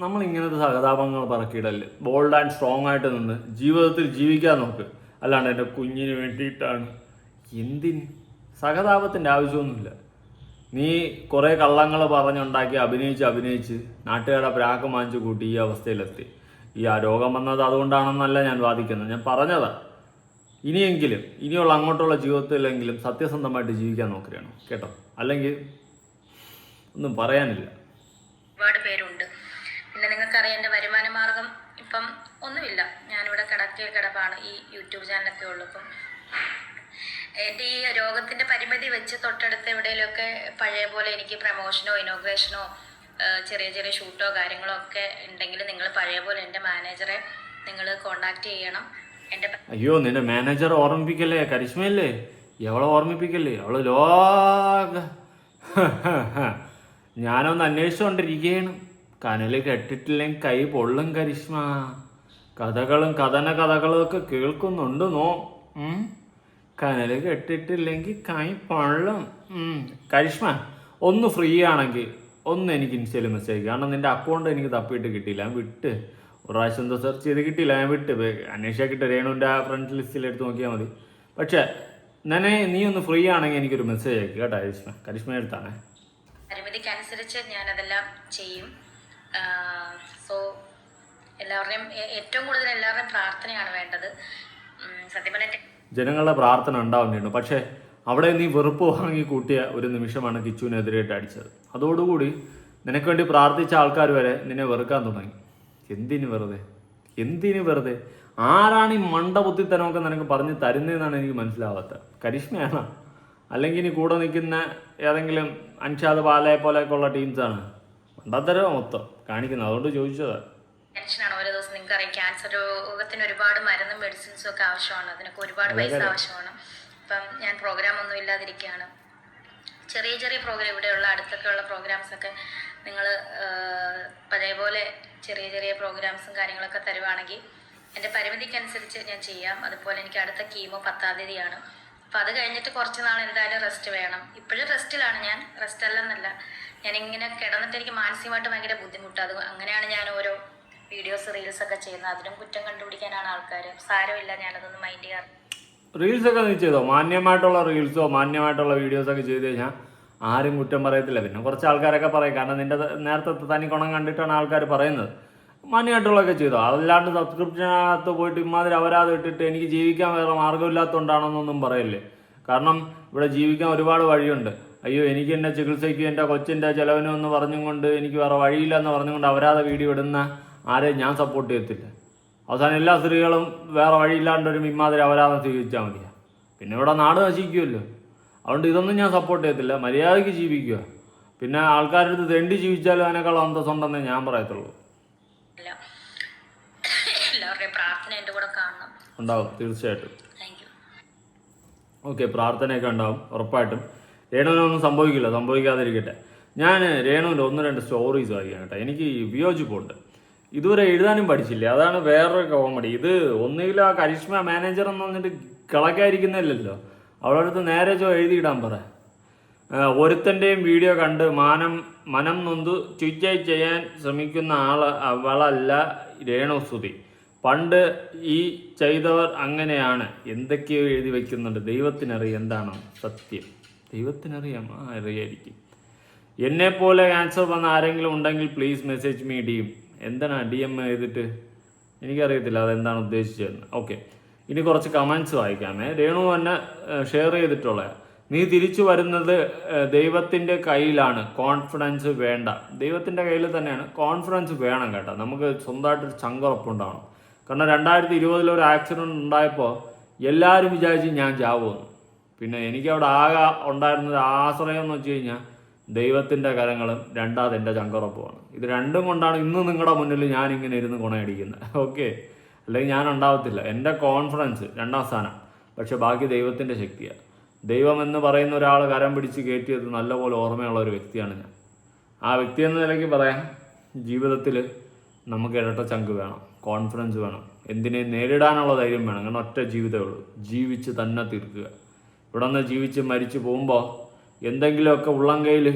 നമ്മൾ ഇങ്ങനത്തെ സഹതാപങ്ങൾ പറക്കിയിടല്ലേ. ബോൾഡ് ആൻഡ് സ്ട്രോങ് ആയിട്ട് നിന്ന് ജീവിതത്തിൽ ജീവിക്കാൻ നോക്ക്. അല്ലാണ്ട് എൻ്റെ കുഞ്ഞിന് വേണ്ടിയിട്ടാണ്. എന്തിന് സഹതാപത്തിൻ്റെ ആവശ്യമൊന്നുമില്ല. നീ കുറേ കള്ളങ്ങൾ പറഞ്ഞുണ്ടാക്കി അഭിനയിച്ച് നാട്ടുകാരുടെ പ്രാക്ക് വാങ്ങിച്ച് കൂട്ടി ഈ അവസ്ഥയിലെത്തി. ഈ ആ രോഗം വന്നത് അതുകൊണ്ടാണെന്നല്ല ഞാൻ വാദിക്കുന്നത്, ഞാൻ പറഞ്ഞതാണ്. ഇനിയുള്ള അങ്ങോട്ടുള്ള ജീവിതത്തിലെങ്കിലും സത്യസന്ധമായിട്ട് ജീവിക്കാൻ നോക്കുകയാണ് കേട്ടോ. അല്ലെങ്കിൽ ഒന്നും പറയാനില്ല. ഒരുപാട് പേരുണ്ട്. പിന്നെ നിങ്ങൾക്കറിയാം എൻ്റെ വരുമാന മാർഗം ഇപ്പം ഒന്നുമില്ല. ഞാനിവിടെ കിടപ്പാണ്. ഈ യൂട്യൂബ് ചാനലൊക്കെ ഉള്ളു. ഇപ്പം എൻ്റെ ഈ രോഗത്തിൻ്റെ പരിമിതി വെച്ച് തൊട്ടടുത്ത് എവിടെയെങ്കിലുമൊക്കെ പഴയ പോലെ എനിക്ക് പ്രമോഷനോ ഇനോഗ്രേഷനോ ചെറിയ ചെറിയ ഷൂട്ടോ കാര്യങ്ങളോ ഒക്കെ ഉണ്ടെങ്കിൽ നിങ്ങൾ പഴയ പോലെ എൻ്റെ മാനേജറെ നിങ്ങൾ കോണ്ടാക്ട് ചെയ്യണം. അയ്യോ, നിന്റെ മാനേജർ ഓർമ്മിപ്പിക്കല്ലേ, കരിഷ്മയല്ലേ, എവളെ ഓർമ്മിപ്പിക്കല്ലേ. അവള് ലോക ഞാനൊന്ന് അന്വേഷിച്ചുകൊണ്ടിരിക്കുകയാണ്. കനല് കെട്ടിട്ടില്ലെങ്കിൽ കൈ പൊള്ളും കരിഷ്മ. കഥകളും ഒക്കെ കേൾക്കുന്നുണ്ട് നോ. കനല് കെട്ടിട്ടില്ലെങ്കിൽ കൈ പൊള്ളും. കരിഷ്മ ഒന്ന് ഫ്രീ ആണെങ്കിൽ ഒന്ന് എനിക്ക് ഇൻസ്റ്റയിൽ മെസ്സേജ്. കാരണം നിന്റെ അക്കൗണ്ട് എനിക്ക് തപ്പിയിട്ട് കിട്ടിയില്ല, ഞാൻ വിട്ട്. ഒരു പ്രാവശ്യം എന്തോ സെർച്ച് ചെയ്ത് കിട്ടിയില്ല, ഞാൻ വിട്ട്. അന്വേഷിച്ചിട്ട് രേണുവിൻ്റെ ആ ഫ്രണ്ട് ലിസ്റ്റിൽ എടുത്ത് നോക്കിയാൽ മതി. പക്ഷേ നീ ഒന്ന് ഫ്രീ ആണെങ്കിൽ എനിക്കൊരു മെസ്സേജ് അയക്കും കേട്ടോ. കരിഷ്മ എടുത്താണ്. പരിമിതിക്കനുസരിച്ച് ഞാനതെല്ലാം ചെയ്യും. സോ എല്ലാവരുടെയും ഏറ്റവും കൂടുതൽ എല്ലാവരുടെയും പ്രാർത്ഥനയാണ് വേണ്ടത്. സത്യം പറഞ്ഞാൽ ജനങ്ങളുടെ പ്രാർത്ഥന ഉണ്ടാവുന്നുണ്ട്. പക്ഷേ അവിടെ നീ വെറുപ്പ് വാങ്ങി കൂട്ടിയ ഒരു നിമിഷമാണ് കിച്ചുവിനെതിരായിട്ട് അടിച്ചത്. അതോടുകൂടി നിനക്ക് വേണ്ടി പ്രാർത്ഥിച്ച ആൾക്കാർ വരെ നിന്നെ വെറുക്കാൻ തുടങ്ങി. എന്തിന് വെറുതെ ആരാണ് ഈ മണ്ടബുദ്ധിത്തനമൊക്കെ നിനക്ക് പറഞ്ഞു തരുന്നതെന്നാണ് എനിക്ക് മനസ്സിലാവാത്തത്. കരിഷ്മയാണോ അല്ലെങ്കിൽ ഇനി കൂടെ നിൽക്കുന്ന ഏതെങ്കിലും അൻഷാദ് പാലയെ പോലെയൊക്കെയുള്ള ടീംസാണ് മണ്ടത്തരം മൊത്തം കാണിക്കുന്നത്? അതുകൊണ്ട് ചോദിച്ചതാണ്. ടെൻഷനാണ് ഓരോ ദിവസം. നിങ്ങൾക്കറിയാം ക്യാൻസർ രോഗത്തിന് ഒരുപാട് മരുന്നും മെഡിസിൻസും ഒക്കെ ആവശ്യമാണ്. അതിനൊക്കെ ഒരുപാട് പൈസ ആവശ്യമാണ്. ഇപ്പം ഞാൻ പ്രോഗ്രാം ഒന്നും ഇല്ലാതിരിക്കുകയാണ്. ചെറിയ പ്രോഗ്രാം ഇവിടെയുള്ള അടുത്തൊക്കെയുള്ള പ്രോഗ്രാംസൊക്കെ നിങ്ങൾ പഴയപോലെ ചെറിയ പ്രോഗ്രാംസും കാര്യങ്ങളൊക്കെ തരുവാണെങ്കിൽ എൻ്റെ പരിമിതിക്കനുസരിച്ച് ഞാൻ ചെയ്യാം. അതുപോലെ എനിക്ക് അടുത്ത കീമോ 10-ാം തീയതിയാണ്. അപ്പം അത് കഴിഞ്ഞിട്ട് കുറച്ച് നാൾ എന്തായാലും റെസ്റ്റ് വേണം. ഇപ്പോഴും റെസ്റ്റിലാണ് ഞാൻ. റെസ്റ്റ് അല്ലെന്നല്ല, ഞാനിങ്ങനെ കിടന്നിട്ട് എനിക്ക് മാനസികമായിട്ട് ഭയങ്കര ബുദ്ധിമുട്ട്. അങ്ങനെയാണ് ഞാൻ ഓരോ വീഡിയോസ് റീൽസൊക്കെ ചെയ്യുന്നത്. അതിനും കുറ്റം കണ്ടുപിടിക്കാനാണ് ആൾക്കാർ. സാരമില്ല, ഞാനതൊന്നും മൈൻഡ് ചെയ്യാറ്. റീൽസൊക്കെ നീ ചെയ്തോ? മാന്യമായിട്ടുള്ള റീൽസോ മാന്യമായിട്ടുള്ള വീഡിയോസൊക്കെ ചെയ്ത് കഴിഞ്ഞാൽ ആരും കുറ്റം പറയത്തില്ല. പിന്നെ കുറച്ച് ആൾക്കാരൊക്കെ പറയും, കാരണം നിന്റെ നേരത്തെ തനി കുണം കണ്ടിട്ടാണ് ആൾക്കാർ പറയുന്നത്. മാന്യമായിട്ടുള്ളതൊക്കെ ചെയ്തോ. അതല്ലാണ്ട് സബ്സ്ക്രിപ്ഷനകത്ത് പോയിട്ട് ഇമാതിരി അവരാതെ ഇട്ടിട്ട് എനിക്ക് ജീവിക്കാൻ വേറെ മാർഗ്ഗമില്ലാത്തതുകൊണ്ടാണെന്നൊന്നും പറയല്ലേ. കാരണം ഇവിടെ ജീവിക്കാൻ ഒരുപാട് വഴിയുണ്ട്. അയ്യോ എനിക്ക് എൻ്റെ ചികിത്സയ്ക്ക് എൻ്റെ കൊച്ചിൻ്റെ ചിലവിനും എന്ന് പറഞ്ഞും കൊണ്ട് എനിക്ക് വേറെ വഴിയില്ലെന്ന് പറഞ്ഞുകൊണ്ട് അവരാതെ വീഡിയോ ഇടുന്ന ആരെയും ഞാൻ സപ്പോർട്ട് ചെയ്യത്തില്ല. അവസാനം എല്ലാ സ്ത്രീകളും വേറെ വഴിയില്ലാണ്ടൊരു ഇമാതിരി അവരാതെ സ്വീകരിച്ചാൽ മതിയാ. പിന്നെ ഇവിടെ നാട് നശിക്കുമല്ലോ. അതുകൊണ്ട് ഇതൊന്നും ഞാൻ സപ്പോർട്ട് ചെയ്യത്തില്ല. മര്യാദയ്ക്ക് ജീവിക്കുക. പിന്നെ ആൾക്കാരുടെ അടുത്ത് തെണ്ടി ജീവിച്ചാലും അതിനേക്കാൾ അന്തസ്സുണ്ടെന്നേ ഞാൻ പറയത്തുള്ളൂ. ഉണ്ടാവും, തീർച്ചയായിട്ടും. ഓക്കെ, പ്രാർത്ഥനയൊക്കെ ഉണ്ടാവും ഉറപ്പായിട്ടും. രേണുവിനൊന്നും സംഭവിക്കില്ല, സംഭവിക്കാതിരിക്കട്ടെ. ഞാൻ രേണുവിൻ്റെ 1-2 സ്റ്റോറീസ് വായിക്കാം കേട്ടോ. എനിക്ക് വിയോജിപ്പുണ്ട്. ഇതുവരെ എഴുതാനും പഠിച്ചില്ല, അതാണ് വേറൊരു കോമഡി. ഇത് ഒന്നുകിലും ആ കരിഷ്മ മാനേജർ എന്ന് പറഞ്ഞിട്ട് കളക്കാതിരിക്കുന്നില്ലല്ലോ. അവളുടെ അടുത്ത് നേരെ എഴുതിയിടാൻ പറ. ഒരുത്തൻ്റെയും വീഡിയോ കണ്ട് മനം നൊന്ത് ചുറ്റായി ചെയ്യാൻ ശ്രമിക്കുന്ന അവളല്ല രേണുസുതി. പണ്ട് ഈ ചെയ്തവർ അങ്ങനെയാണ്. എന്തൊക്കെയോ എഴുതി വയ്ക്കുന്നുണ്ട്. ദൈവത്തിനറിയാം എന്താണ് സത്യം. ദൈവത്തിനറിയാം, അറിയായിരിക്കും. എന്നെപ്പോലെ ക്യാൻസർ വന്ന ആരെങ്കിലും ഉണ്ടെങ്കിൽ പ്ലീസ് മെസ്സേജ് മീ DM. എന്താണ് DM ചെയ്തിട്ട് എനിക്കറിയത്തില്ല അതെന്താണ് ഉദ്ദേശിച്ചതെന്ന്. ഓക്കെ, ഇനി കുറച്ച് കമൻസ് വായിക്കാമേ. രേണു തന്നെ ഷെയർ ചെയ്തിട്ടുള്ള, നീ തിരിച്ചു വരുന്നത് ദൈവത്തിൻ്റെ കയ്യിലാണ്, കോൺഫിഡൻസ് വേണ്ട. ദൈവത്തിൻ്റെ കയ്യിൽ തന്നെയാണ്, കോൺഫിഡൻസ് വേണം കേട്ടോ. നമുക്ക് സ്വന്തമായിട്ടൊരു ചങ്കുറപ്പുണ്ടാവണം. കാരണം 2020 ഒരു ആക്സിഡൻറ്റ് ഉണ്ടായപ്പോൾ എല്ലാവരും വിചാരിച്ച് ഞാൻ ചാവുമെന്ന്. പിന്നെ എനിക്കവിടെ ആകെ ഉണ്ടായിരുന്നത് ആശ്രയം എന്ന് വെച്ച് കഴിഞ്ഞാൽ ദൈവത്തിൻ്റെ കരങ്ങളും രണ്ടാമത് എൻ്റെ ചങ്കുറപ്പുമാണ്. ഇത് രണ്ടും കൊണ്ടാണ് ഇന്ന് നിങ്ങളുടെ മുന്നിൽ ഞാനിങ്ങനെ ഇരുന്ന് ഗുണയടിക്കുന്നത്. ഓക്കെ, അല്ലെങ്കിൽ ഞാൻ ഉണ്ടാവത്തില്ല. എൻ്റെ കോൺഫിഡൻസ് 2ാം സ്ഥാനം, പക്ഷെ ബാക്കി ദൈവത്തിൻ്റെ ശക്തിയാണ്. ദൈവം എന്ന് പറയുന്ന ഒരാൾ കരം പിടിച്ച് കയറ്റിയത് നല്ലപോലെ ഓർമ്മയുള്ള ഒരു വ്യക്തിയാണ് ഞാൻ. ആ വ്യക്തി എന്ന നിലയ്ക്ക് പറയാം, ജീവിതത്തിൽ നമുക്ക് ഇരട്ട ചങ്ക് വേണം, കോൺഫിഡൻസ് വേണം, എന്തിനേയും നേരിടാനുള്ള ധൈര്യം വേണം. കാരണം ഒറ്റ ജീവിതമേ ഉള്ളൂ, ജീവിച്ച് തന്നെ തീർക്കുക. ഇവിടെ നിന്ന് ജീവിച്ച് മരിച്ചു പോകുമ്പോൾ എന്തെങ്കിലുമൊക്കെ ഉള്ളം കയ്യിൽ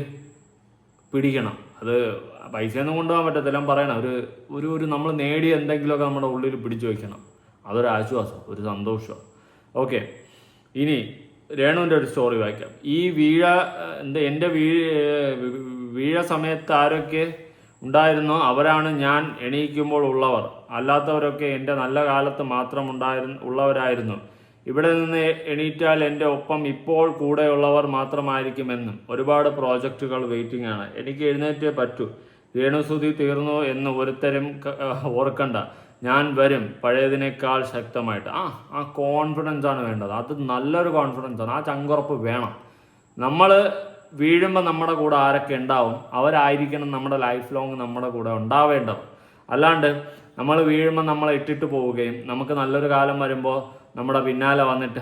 പിടിക്കണം. അത് പൈസയൊന്നും കൊണ്ടുപോകാൻ പറ്റത്തില്ല, പറയണം. ഒരു നമ്മൾ നേടിയ എന്തെങ്കിലുമൊക്കെ നമ്മുടെ ഉള്ളിൽ പിടിച്ചു വയ്ക്കണം. അതൊരു ആശ്വാസം, ഒരു സന്തോഷം. ഓക്കെ, ഇനി രേണുവിൻ്റെ ഒരു സ്റ്റോറി വായിക്കാം. ഈ എൻ്റെ വീഴ സമയത്ത് ആരൊക്കെ ഉണ്ടായിരുന്നോ അവരാണ് ഞാൻ എണീക്കുമ്പോൾ ഉള്ളവർ. അല്ലാത്തവരൊക്കെ എൻ്റെ നല്ല കാലത്ത് മാത്രം ഉള്ളവരായിരുന്നു. ഇവിടെ നിന്ന് എണീറ്റാൽ എൻ്റെ ഒപ്പം ഇപ്പോൾ കൂടെയുള്ളവർ മാത്രമായിരിക്കുമെന്നും. ഒരുപാട് പ്രോജക്റ്റുകൾ വെയിറ്റിംഗ് ആണ്. എനിക്ക് എഴുന്നേറ്റേ പറ്റൂ. രേണുസുതി തീർന്നു എന്ന് ഒരുത്തരും ഓർക്കണ്ട. ഞാൻ വരും പഴയതിനേക്കാൾ ശക്തമായിട്ട്. ആ കോൺഫിഡൻസ് ആണ് വേണ്ടത്. അത് നല്ലൊരു കോൺഫിഡൻസ് ആണ്. ആ ചങ്കുറപ്പ് വേണം. നമ്മൾ വീഴുമ്പോൾ നമ്മുടെ കൂടെ ആരൊക്കെ ഉണ്ടാവും അവരായിരിക്കണം നമ്മുടെ ലൈഫ് ലോങ് നമ്മുടെ കൂടെ ഉണ്ടാവേണ്ടത്. അല്ലാണ്ട് നമ്മൾ വീഴുമ്പോൾ നമ്മളെ ഇട്ടിട്ട് പോവുകയും നമുക്ക് നല്ലൊരു കാലം വരുമ്പോൾ നമ്മുടെ പിന്നാലെ വന്നിട്ട്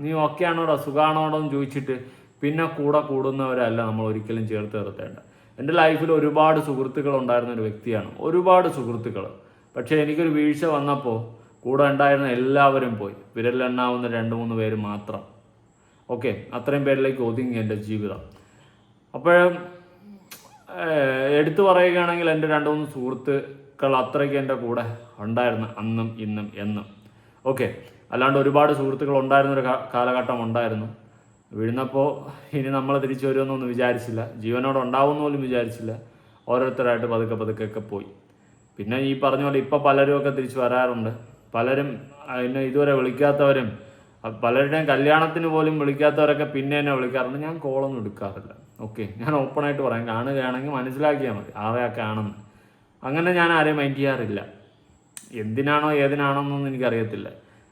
നീ ഓക്കെ ആണോടോ സുഖമാണോടോ എന്ന് ചോദിച്ചിട്ട് പിന്നെ കൂടെ കൂടുന്നവരല്ല നമ്മൾ ഒരിക്കലും ചേർത്ത് നിർത്തേണ്ട. എൻ്റെ ലൈഫിൽ ഒരുപാട് സുഹൃത്തുക്കൾ ഉണ്ടായിരുന്ന ഒരു വ്യക്തിയാണ്, ഒരുപാട് സുഹൃത്തുക്കൾ. പക്ഷേ എനിക്കൊരു വീഴ്ച വന്നപ്പോൾ കൂടെ ഉണ്ടായിരുന്ന എല്ലാവരും പോയി. വിരലിലെണ്ണാവുന്ന 2-3 പേര് മാത്രം. ഓക്കെ, അത്രയും പേരിലേക്ക് ഒതുങ്ങി എൻ്റെ ജീവിതം. അപ്പോഴും എടുത്തു പറയുകയാണെങ്കിൽ എൻ്റെ 2-3 സുഹൃത്തുക്കൾ അത്രയ്ക്ക് എൻ്റെ കൂടെ ഉണ്ടായിരുന്നു, അന്നും ഇന്നും എന്നും. ഓക്കെ, അല്ലാണ്ട് ഒരുപാട് സുഹൃത്തുക്കൾ ഉണ്ടായിരുന്നൊരു കാലഘട്ടം ഉണ്ടായിരുന്നു. വീഴുന്നപ്പോൾ ഇനി നമ്മൾ തിരിച്ചു വരുമെന്നൊന്നും വിചാരിച്ചില്ല, ജീവനോടെ ഉണ്ടാവുമെന്ന് പോലും വിചാരിച്ചില്ല. ഓരോരുത്തരായിട്ട് പതുക്കെ പോയി. പിന്നെ ഈ പറഞ്ഞ പോലെ ഇപ്പോൾ പലരുമൊക്കെ തിരിച്ചു വരാറുണ്ട്. പലരും എന്നെ ഇതുവരെ വിളിക്കാത്തവരും പലരുടെയും കല്യാണത്തിന് പോലും വിളിക്കാത്തവരൊക്കെ പിന്നെ എന്നെ വിളിക്കാറുണ്ട്. ഞാൻ കോളൊന്നും എടുക്കാറില്ല. ഓക്കെ, ഞാൻ ഓപ്പണായിട്ട് പറയാം. കാണുകയാണെങ്കിൽ മനസ്സിലാക്കിയാൽ മതി ആരെയൊക്കെ ആണെന്ന്. അങ്ങനെ ഞാൻ ആരെയും മൈൻഡ് ചെയ്യാറില്ല. എന്തിനാണോ ഏതിനാണോ എന്നൊന്നും എനിക്കറിയത്തില്ല.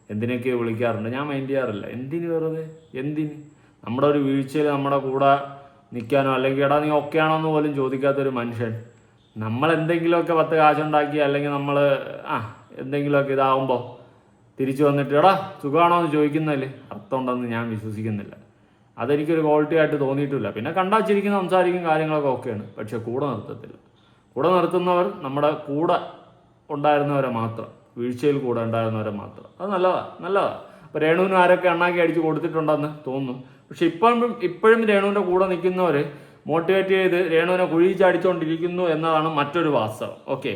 എന്തിനൊക്കെയോ വിളിക്കാറുണ്ട്, ഞാൻ മൈൻഡ് ചെയ്യാറില്ല. എന്തിന് വെറുതെ എന്തിന്? നമ്മുടെ ഒരു വീഴ്ചയിൽ നമ്മുടെ കൂടെ നിൽക്കാനോ അല്ലെങ്കിൽ എടാ നീ ഓക്കെ ആണോ എന്ന് പോലും ചോദിക്കാത്തൊരു മനുഷ്യൻ നമ്മൾ എന്തെങ്കിലുമൊക്കെ 10 കാശുണ്ടാക്കി അല്ലെങ്കിൽ നമ്മൾ എന്തെങ്കിലുമൊക്കെ ഇതാവുമ്പോൾ തിരിച്ചു വന്നിട്ട് എടാ സുഖമാണോ എന്ന് ചോദിക്കുന്നതിൽ അർത്ഥമുണ്ടെന്ന് ഞാൻ വിശ്വസിക്കുന്നില്ല. അതെനിക്കൊരു ക്വാളിറ്റി ആയിട്ട് തോന്നിയിട്ടില്ല. പിന്നെ കണ്ടാച്ചിരിക്കുന്ന സംസാരിക്കും കാര്യങ്ങളൊക്കെ ഓക്കെയാണ്, പക്ഷെ കൂടെ നിർത്തത്തില്ല. കൂടെ നിർത്തുന്നവർ നമ്മുടെ കൂടെ ഉണ്ടായിരുന്നവരെ മാത്രം, വീഴ്ചയിൽ കൂടെ ഉണ്ടായിരുന്നവരെ മാത്രം. അത് നല്ലതാണ്. അപ്പോൾ രേണുവിനും ആരൊക്കെ എണ്ണാക്കി അടിച്ച് കൊടുത്തിട്ടുണ്ടെന്ന് തോന്നുന്നു. പക്ഷെ ഇപ്പോഴും രേണുവിൻ്റെ കൂടെ നിൽക്കുന്നവർ മോട്ടിവേറ്റ് ചെയ്ത് രേണുവിനെ കുഴിച്ചടിച്ചുകൊണ്ടിരിക്കുന്നു എന്നതാണ് മറ്റൊരു വാസ്തവം. ഓക്കെ,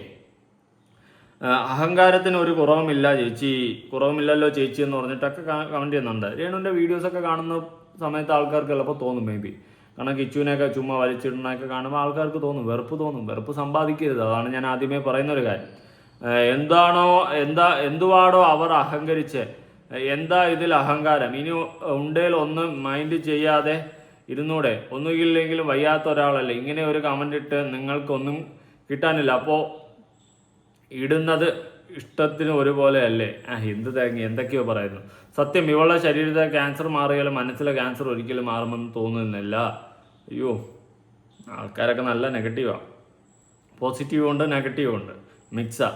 അഹങ്കാരത്തിന് ഒരു കുറവുമില്ലല്ലോ ചേച്ചി എന്ന് പറഞ്ഞിട്ടൊക്കെ കമൻറ്റ് ചെയ്യുന്നുണ്ട്. രേണുവിൻ്റെ വീഡിയോസൊക്കെ കാണുന്ന സമയത്ത് ആൾക്കാർക്ക് ചിലപ്പോൾ തോന്നും മേ ബി. കാരണം കിച്ചുവിനെയൊക്കെ ചുമ്മാ വലിച്ചിടുന്നതൊക്കെ കാണുമ്പോൾ ആൾക്കാർക്ക് തോന്നും, വെറുപ്പ് സമ്പാദിക്കരുത്. അതാണ് ഞാൻ ആദ്യമേ പറയുന്നൊരു കാര്യം. എന്തുവാടോ അവർ അഹങ്കരിച്ച്, എന്താ ഇതിൽ അഹങ്കാരം? ഇനി ഉണ്ടേൽ ഒന്ന് മൈൻഡ് ചെയ്യാതെ ഇരുന്നൂടെ? ഒന്നുകില്ലെങ്കിലും വയ്യാത്ത ഒരാളല്ലേ ഇങ്ങനെ ഒരു കമൻ്റ് ഇട്ട് നിങ്ങൾക്കൊന്നും കിട്ടാനില്ല, അപ്പോൾ ഇടുന്നത് ഇഷ്ടത്തിന് ഒരുപോലെ അല്ലേ? എന്ത് തേങ്ങ എന്തൊക്കെയോ പറയുന്നു. സത്യം, ഇവളുടെ ശരീരത്തെ ക്യാൻസർ മാറിയാലും മനസ്സിലെ ക്യാൻസർ ഒരിക്കലും മാറുമെന്ന് തോന്നുന്നില്ല. അയ്യോ, ആൾക്കാരൊക്കെ നല്ല നെഗറ്റീവാണ്. പോസിറ്റീവും ഉണ്ട് നെഗറ്റീവും ഉണ്ട്, മിക്സാ.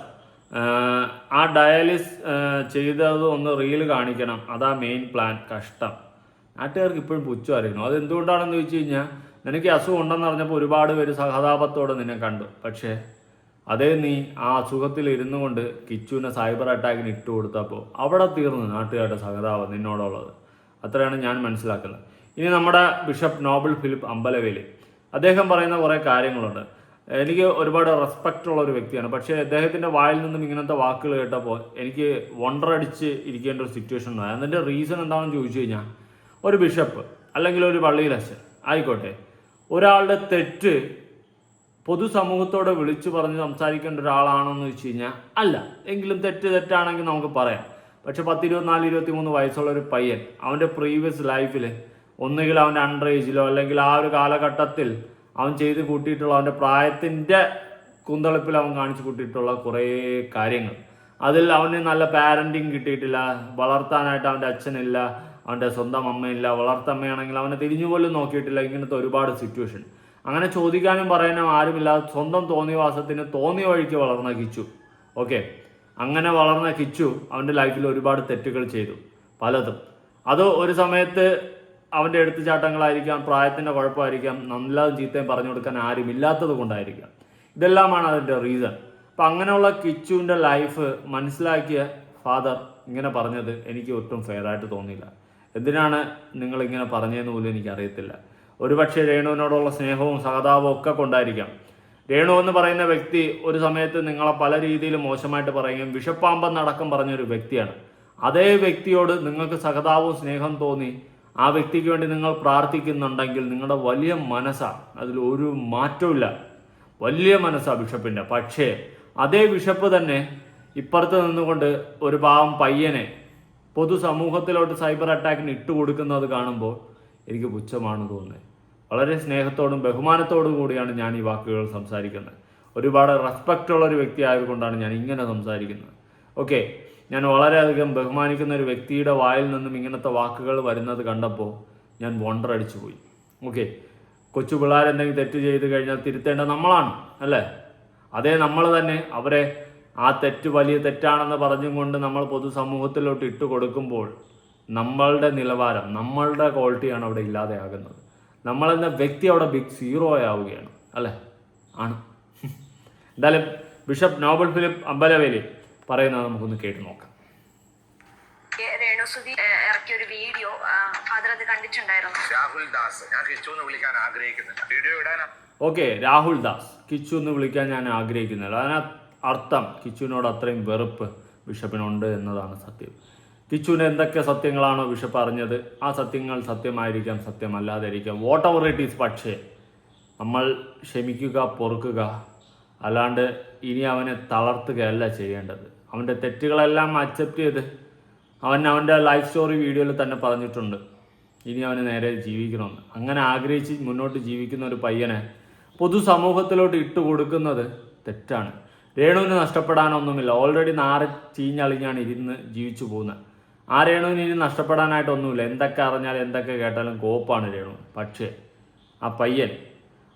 ആ ഡയാലിസ് ചെയ്തത് ഒന്ന് റീല് കാണിക്കണം, അതാ മെയിൻ പ്ലാൻ. കഷ്ടം. നാട്ടുകാർക്ക് ഇപ്പോഴും പുച്ഛം അറിയണം. അത് എന്തുകൊണ്ടാണെന്ന് ചോദിച്ചു കഴിഞ്ഞാൽ, നിനക്ക് അസുഖം ഉണ്ടെന്ന് പറഞ്ഞപ്പോൾ ഒരുപാട് പേര് സഹതാപത്തോടെ നിന്നെ കണ്ടു. പക്ഷേ അതേ നീ ആ അസുഖത്തിൽ ഇരുന്നു കൊണ്ട് കിച്ചുവിനെ സൈബർ അറ്റാക്കിന് ഇട്ട് കൊടുത്തപ്പോൾ അവിടെ തീർന്നു നാട്ടുകാരുടെ സഹതാപം നിന്നോടുള്ളത്. അത്രയാണ് ഞാൻ മനസ്സിലാക്കുന്നത്. ഇനി നമ്മുടെ ബിഷപ്പ് നോബൽ ഫിലിപ്പ് അമ്പലവേലി, അദ്ദേഹം പറയുന്ന കുറേ കാര്യങ്ങളുണ്ട്. എനിക്ക് ഒരുപാട് റെസ്പെക്റ്റ് ഉള്ള ഒരു വ്യക്തിയാണ്. പക്ഷേ അദ്ദേഹത്തിൻ്റെ വായിൽ നിന്നും ഇങ്ങനത്തെ വാക്കുകൾ കേട്ടപ്പോൾ എനിക്ക് വണ്ടറടിച്ച് ഇരിക്കേണ്ട ഒരു സിറ്റുവേഷൻ ഉണ്ടായി. അതിൻ്റെ റീസൺ എന്താണെന്ന് ചോദിച്ചു കഴിഞ്ഞാൽ, ഒരു ബിഷപ്പ് അല്ലെങ്കിൽ ഒരു പള്ളിയിലച്ഛൻ ആയിക്കോട്ടെ, ഒരാളുടെ തെറ്റ് പൊതുസമൂഹത്തോട് വിളിച്ചു പറഞ്ഞ് സംസാരിക്കേണ്ട ഒരാളാണെന്ന് വെച്ച് കഴിഞ്ഞാൽ അല്ല. എങ്കിലും തെറ്റാണെങ്കിൽ നമുക്ക് പറയാം. പക്ഷെ 24-23 വയസ്സുള്ള ഒരു പയ്യൻ അവൻ്റെ പ്രീവിയസ് ലൈഫിൽ ഒന്നുകിൽ അവൻ്റെ അണ്ടർ ഏജിലോ അല്ലെങ്കിൽ ആ ഒരു കാലഘട്ടത്തിൽ അവൻ ചെയ്ത് കൂട്ടിയിട്ടുള്ള അവൻ്റെ പ്രായത്തിൻ്റെ കുന്തളിപ്പിൽ അവൻ കാണിച്ചു കൂട്ടിയിട്ടുള്ള കുറേ കാര്യങ്ങൾ, അതിൽ അവന് നല്ല പാരൻറ്റിങ് കിട്ടിയിട്ടില്ല, വളർത്താനായിട്ട് അവൻ്റെ അച്ഛനില്ല, അവൻ്റെ സ്വന്തം അമ്മയില്ല, വളർത്തമ്മയാണെങ്കിൽ അവനെ തിരിഞ്ഞുപോലും നോക്കിയിട്ടില്ല. ഇങ്ങനത്തെ ഒരുപാട് സിറ്റുവേഷൻ. അങ്ങനെ ചോദിക്കാനും പറയാനും ആരുമില്ലാതെ സ്വന്തം തോന്നിവാസത്തിന് തോന്നിയ വഴിക്ക് വളർന്ന കിച്ചു. ഓക്കെ, അങ്ങനെ വളർന്ന കിച്ചു അവൻ്റെ ലൈഫിൽ ഒരുപാട് തെറ്റുകൾ ചെയ്തു, പലതും. അത് ഒരു സമയത്ത് അവൻ്റെ എടുത്തുചാട്ടങ്ങളായിരിക്കാം, പ്രായത്തിൻ്റെ കുഴപ്പമായിരിക്കാം, നല്ലതും ചീത്തയും പറഞ്ഞു കൊടുക്കാൻ ആരും ഇല്ലാത്തത് കൊണ്ടായിരിക്കാം. ഇതെല്ലാമാണ് അതിൻ്റെ റീസൺ. അപ്പം അങ്ങനെയുള്ള കിച്ചുവിൻ്റെ ലൈഫ് മനസ്സിലാക്കിയ ഫാദർ ഇങ്ങനെ പറഞ്ഞത് എനിക്ക് ഒട്ടും ഫെയറായിട്ട് തോന്നിയില്ല. എന്തിനാണ് നിങ്ങളിങ്ങനെ പറഞ്ഞതെന്ന് പോലും എനിക്കറിയത്തില്ല. ഒരുപക്ഷെ രേണുവിനോടുള്ള സ്നേഹവും സഹതാപവും ഒക്കെ കൊണ്ടായിരിക്കാം. രേണു എന്ന് പറയുന്ന വ്യക്തി ഒരു സമയത്ത് നിങ്ങളെ പല രീതിയിലും മോശമായിട്ട് പറയുകയും വിഷപ്പാമ്പെന്നടക്കം പറഞ്ഞൊരു വ്യക്തിയാണ്. അതേ വ്യക്തിയോട് നിങ്ങൾക്ക് സഹതാപവും സ്നേഹം തോന്നി ആ വ്യക്തിക്ക് വേണ്ടി നിങ്ങൾ പ്രാർത്ഥിക്കുന്നുണ്ടെങ്കിൽ നിങ്ങളുടെ വലിയ മനസ്സാണ്, അതിലൊരു മാറ്റമില്ല. വലിയ മനസ്സാണ് ബിഷപ്പിൻ്റെ. പക്ഷേ അതേ ബിഷപ്പ് തന്നെ ഇപ്പുറത്ത് നിന്നുകൊണ്ട് ഒരു പാവം പയ്യനെ പൊതുസമൂഹത്തിലോട്ട് സൈബർ അറ്റാക്കിന് ഇട്ടുകൊടുക്കുന്നത് കാണുമ്പോൾ എനിക്ക് പുച്ഛമാണ് തോന്നുന്നത്. വളരെ സ്നേഹത്തോടും ബഹുമാനത്തോടും കൂടിയാണ് ഞാൻ ഈ വാക്കുകൾ സംസാരിക്കുന്നത്. ഒരുപാട് റെസ്പെക്റ്റ് ഉള്ള ഒരു വ്യക്തി ആയതുകൊണ്ടാണ് ഞാൻ ഇങ്ങനെ സംസാരിക്കുന്നത്. ഓക്കെ, ഞാൻ വളരെയധികം ബഹുമാനിക്കുന്ന ഒരു വ്യക്തിയുടെ വായിൽ നിന്നും ഇങ്ങനത്തെ വാക്കുകൾ വരുന്നത് കണ്ടപ്പോൾ ഞാൻ വണ്ടറടിച്ചു പോയി. ഓക്കെ, കൊച്ചു പിള്ളേരെന്തെങ്കിലും തെറ്റ് ചെയ്ത് കഴിഞ്ഞാൽ തിരുത്തേണ്ട നമ്മളാണ് അല്ലേ? അതേ നമ്മൾ തന്നെ അവരെ ആ തെറ്റ് വലിയ തെറ്റാണെന്ന് പറഞ്ഞും കൊണ്ട് നമ്മൾ പൊതുസമൂഹത്തിലോട്ട് ഇട്ട് കൊടുക്കുമ്പോൾ നമ്മളുടെ നിലവാരം, നമ്മളുടെ ക്വാളിറ്റിയാണ് അവിടെ ഇല്ലാതെയാകുന്നത്. നമ്മളെന്ന വ്യക്തി അവിടെ ബിഗ് സീറോ ആവുകയാണ് അല്ലേ? ആണ്. എന്തായാലും ബിഷപ്പ് നോബൽ ഫിലിപ്പ് അമ്പലവേലി പറയുന്നത് നമുക്കൊന്ന് കേട്ട് നോക്കാം. രേണുസുതി ഇറക്കിയ ഒരു വീഡിയോ ഫാദർ അത് കണ്ടിട്ടുണ്ടായിരുന്നു. രാഹുൽ ദാസ്, ഞാൻ കിച്ചു എന്ന് വിളിക്കാൻ ആഗ്രഹിക്കുന്നില്ല. വീഡിയോ ഇടാനാ. ഓക്കെ, രാഹുൽ ദാസ് കിച്ചു എന്ന് വിളിക്കാൻ ഞാൻ ആഗ്രഹിക്കുന്നില്ല. അതിനകത്ത് അർത്ഥം കിച്ചുവിനോട് അത്രയും വെറുപ്പ് ബിഷപ്പിനുണ്ട് എന്നതാണ് സത്യം. കിച്ചുവിന് എന്തൊക്കെ സത്യങ്ങളാണോ ബിഷപ്പ് അറിഞ്ഞത്, ആ സത്യങ്ങൾ സത്യമായിരിക്കാം, സത്യമല്ലാതിരിക്കാം, വാട്ട് എവർ ഇറ്റ് ഈസ്. പക്ഷേ നമ്മൾ ക്ഷമിക്കുക, പൊറുക്കുക, അല്ലാണ്ട് ഇനി അവനെ തളർത്തുകയല്ല ചെയ്യേണ്ടത്. അവൻ്റെ തെറ്റുകളെല്ലാം അക്സെപ്റ്റ് ചെയ്ത് അവൻ്റെ ലൈഫ് സ്റ്റോറി വീഡിയോയിൽ തന്നെ പറഞ്ഞിട്ടുണ്ട് ഇനി അവന് നേരെ ജീവിക്കണമെന്ന്. അങ്ങനെ ആഗ്രഹിച്ച് മുന്നോട്ട് ജീവിക്കുന്ന ഒരു പയ്യനെ പൊതുസമൂഹത്തിലോട്ട് ഇട്ട് കൊടുക്കുന്നത് തെറ്റാണ്. രേണുവിന് നഷ്ടപ്പെടാനൊന്നുമില്ല. ഓൾറെഡി നാറ് ചീഞ്ഞളിഞ്ഞാണ് ഇരുന്ന് ജീവിച്ചു പോകുന്നത്. ആ രേണുവിന് ഇനി നഷ്ടപ്പെടാനായിട്ടൊന്നുമില്ല. എന്തൊക്കെ അറിഞ്ഞാലും എന്തൊക്കെ കേട്ടാലും കോപ്പാണ് രേണു. പക്ഷേ ആ പയ്യൻ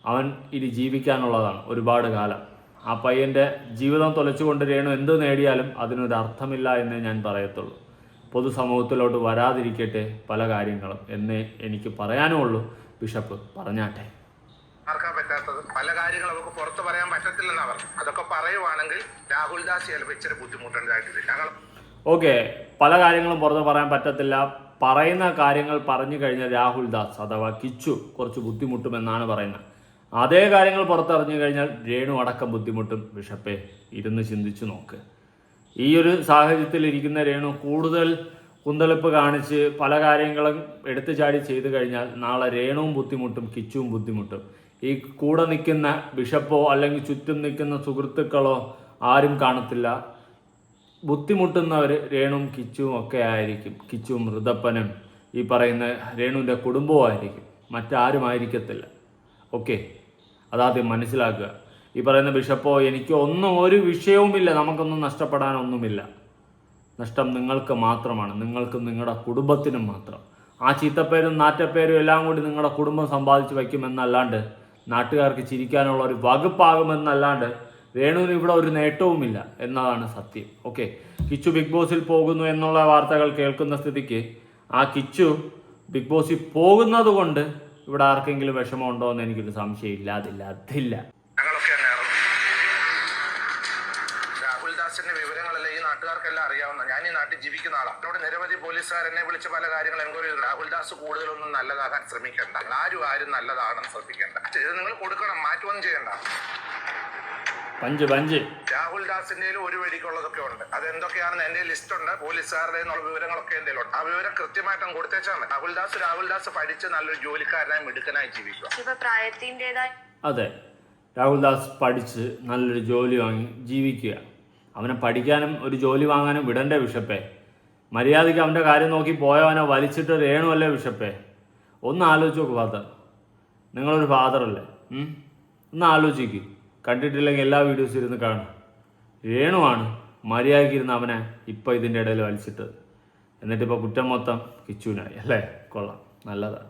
അവൻ ഇനി ജീവിക്കാനുള്ളതാണ് ഒരുപാട് കാലം. ആ പയ്യൻ്റെ ജീവിതം തുലച്ചുകൊണ്ട് രേണു എന്ത് നേടിയാലും അതിനൊരു അർത്ഥമില്ല എന്നേ ഞാൻ പറയത്തുള്ളൂ. പൊതുസമൂഹത്തിലോട്ട് വരാതിരിക്കട്ടെ പല കാര്യങ്ങളും എന്നേ എനിക്ക് പറയാനുള്ളൂ. ബിഷപ്പ് പറഞ്ഞാട്ടെ. ആർക്കാൻ പറ്റാത്തത് പല കാര്യങ്ങളും അവർക്ക് പുറത്ത് പറയാൻ പറ്റത്തില്ലെന്നാ പറഞ്ഞു. അതൊക്കെ പറയുവാണെങ്കിൽ രാഹുൽ ദാസ് ചിലപ്പോൾ ഇച്ചിരി ബുദ്ധിമുട്ടുണ്ടായിട്ടില്ല. ഞങ്ങൾ ഓക്കെ, പല കാര്യങ്ങളും പുറത്ത് പറയാൻ പറ്റത്തില്ല. പറയുന്ന കാര്യങ്ങൾ പറഞ്ഞു കഴിഞ്ഞാൽ രാഹുൽ ദാസ് അഥവാ കിച്ചു കുറച്ച് ബുദ്ധിമുട്ടുമെന്നാണ് പറയുന്നത്. അതേ കാര്യങ്ങൾ പുറത്തറിഞ്ഞു കഴിഞ്ഞാൽ രേണു അടക്കം ബുദ്ധിമുട്ടും. ബിഷപ്പെ ഇരുന്ന് ചിന്തിച്ചു നോക്ക്. ഈ ഒരു സാഹചര്യത്തിൽ ഇരിക്കുന്ന രേണു കൂടുതൽ കുന്തളിപ്പ് കാണിച്ച് പല കാര്യങ്ങളും എടുത്തു ചാടി ചെയ്തു കഴിഞ്ഞാൽ നാളെ രേണുവും ബുദ്ധിമുട്ടും, കിച്ചുവും ബുദ്ധിമുട്ടും. ഈ കൂടെ നിൽക്കുന്ന ബിഷപ്പോ അല്ലെങ്കിൽ ചുറ്റും നിൽക്കുന്ന സുഹൃത്തുക്കളോ ആരും കാണത്തില്ല. ബുദ്ധിമുട്ടുന്നവർ രേണുവും കിച്ചുവും ഒക്കെ ആയിരിക്കും. കിച്ചുവും ഋതപ്പനും ഈ പറയുന്ന രേണുവിൻ്റെ കുടുംബവും ആയിരിക്കും, മറ്റാരും ആയിരിക്കത്തില്ല. ഓക്കെ, അതാദ്യം മനസ്സിലാക്കുക. ഈ പറയുന്ന ബിഷപ്പോ എനിക്കോ ഒന്നും ഒരു വിഷയവുമില്ല, നമുക്കൊന്നും നഷ്ടപ്പെടാനൊന്നുമില്ല. നഷ്ടം നിങ്ങൾക്ക് മാത്രമാണ്, നിങ്ങൾക്കും നിങ്ങളുടെ കുടുംബത്തിനും മാത്രം. ആ ചീത്തപ്പേരും നാറ്റപ്പേരും എല്ലാം കൂടി നിങ്ങളുടെ കുടുംബം സമ്പാദിച്ച് വയ്ക്കുമെന്നല്ലാണ്ട്, നാട്ടുകാർക്ക് ചിരിക്കാനുള്ള ഒരു വകുപ്പാകുമെന്നല്ലാണ്ട് രേണുവിന് ഇവിടെ ഒരു നേട്ടവുമില്ല എന്നതാണ് സത്യം. ഓക്കെ, കിച്ചു ബിഗ് ബോസിൽ പോകുന്നു എന്നുള്ള വാർത്തകൾ കേൾക്കുന്ന സ്ഥിതിക്ക് ആ കിച്ചു ബിഗ് ബോസിൽ പോകുന്നത് കൊണ്ട് ഇവിടെ ആർക്കെങ്കിലും വിഷമമുണ്ടോ എന്ന് എനിക്കൊരു സംശയം ഇല്ലാതില്ല. അതില്ല. ഞങ്ങളൊക്കെ ജീവിക്കുന്ന ആളാണ്. എന്നോട് നിരവധി പോലീസുകാർ എന്നെ വിളിച്ച് പല കാര്യങ്ങൾ എൻക്വയറി ചെയ്തു. രാഹുൽദാസ് കൂടുതലൊന്നും നല്ലതാകാൻ ശ്രമിക്കേണ്ട, ആരും നല്ലതാണെന്ന് ശ്രദ്ധിക്കേണ്ട. ഇത് നിങ്ങൾ കൊടുക്കണം, മാറ്റമൊന്നും ചെയ്യണ്ട. പഞ്ച് രാഹുൽദാസിന്റെ ഒരു വഴിക്കുള്ളതൊക്കെ ഉണ്ട്. അതെന്തൊക്കെയാണെന്ന് എന്റെ ലിസ്റ്റ് ഉണ്ട്. പോലീസുകാരുടെ എന്നുള്ള വിവരങ്ങളൊക്കെ എന്തെങ്കിലും ഉണ്ട്. ആ വിവരം കൃത്യമായിട്ടും കൊടുത്തേച്ചാൽ മതി. രാഹുൽദാസ് പഠിച്ച് നല്ലൊരു ജോലിക്കാരനായി മിടുക്കനായി ജീവിക്കുക. പ്രായത്തിൻ്റെതായ അതെ, രാഹുൽദാസ് പഠിച്ച് നല്ലൊരു ജോലി വാങ്ങി ജീവിക്കുക. അവനെ പഠിക്കാനും ഒരു ജോലി വാങ്ങാനും വിടണ്ടേ ബിഷപ്പേ? മര്യാദയ്ക്ക് അവൻ്റെ കാര്യം നോക്കി പോയവനെ വലിച്ചിട്ട് രേണുവല്ലേ ബിഷപ്പേ? ഒന്ന് ആലോചിച്ച് നോക്ക് ഫാദർ, നിങ്ങളൊരു ഫാദറല്ലേ? ഒന്ന് ആലോചിക്ക്. കണ്ടിട്ടില്ലെങ്കിൽ എല്ലാ വീഡിയോസും ഇരുന്ന് കാണും. രേണുവാണ് മര്യാദയ്ക്ക് ഇരുന്ന് അവനെ ഇപ്പം ഇതിൻ്റെ ഇടയിൽ വലിച്ചിട്ടത്. എന്നിട്ടിപ്പോൾ കുറ്റം മൊത്തം കിച്ചുവിനായി അല്ലേ? കൊള്ളാം, നല്ലതാണ്.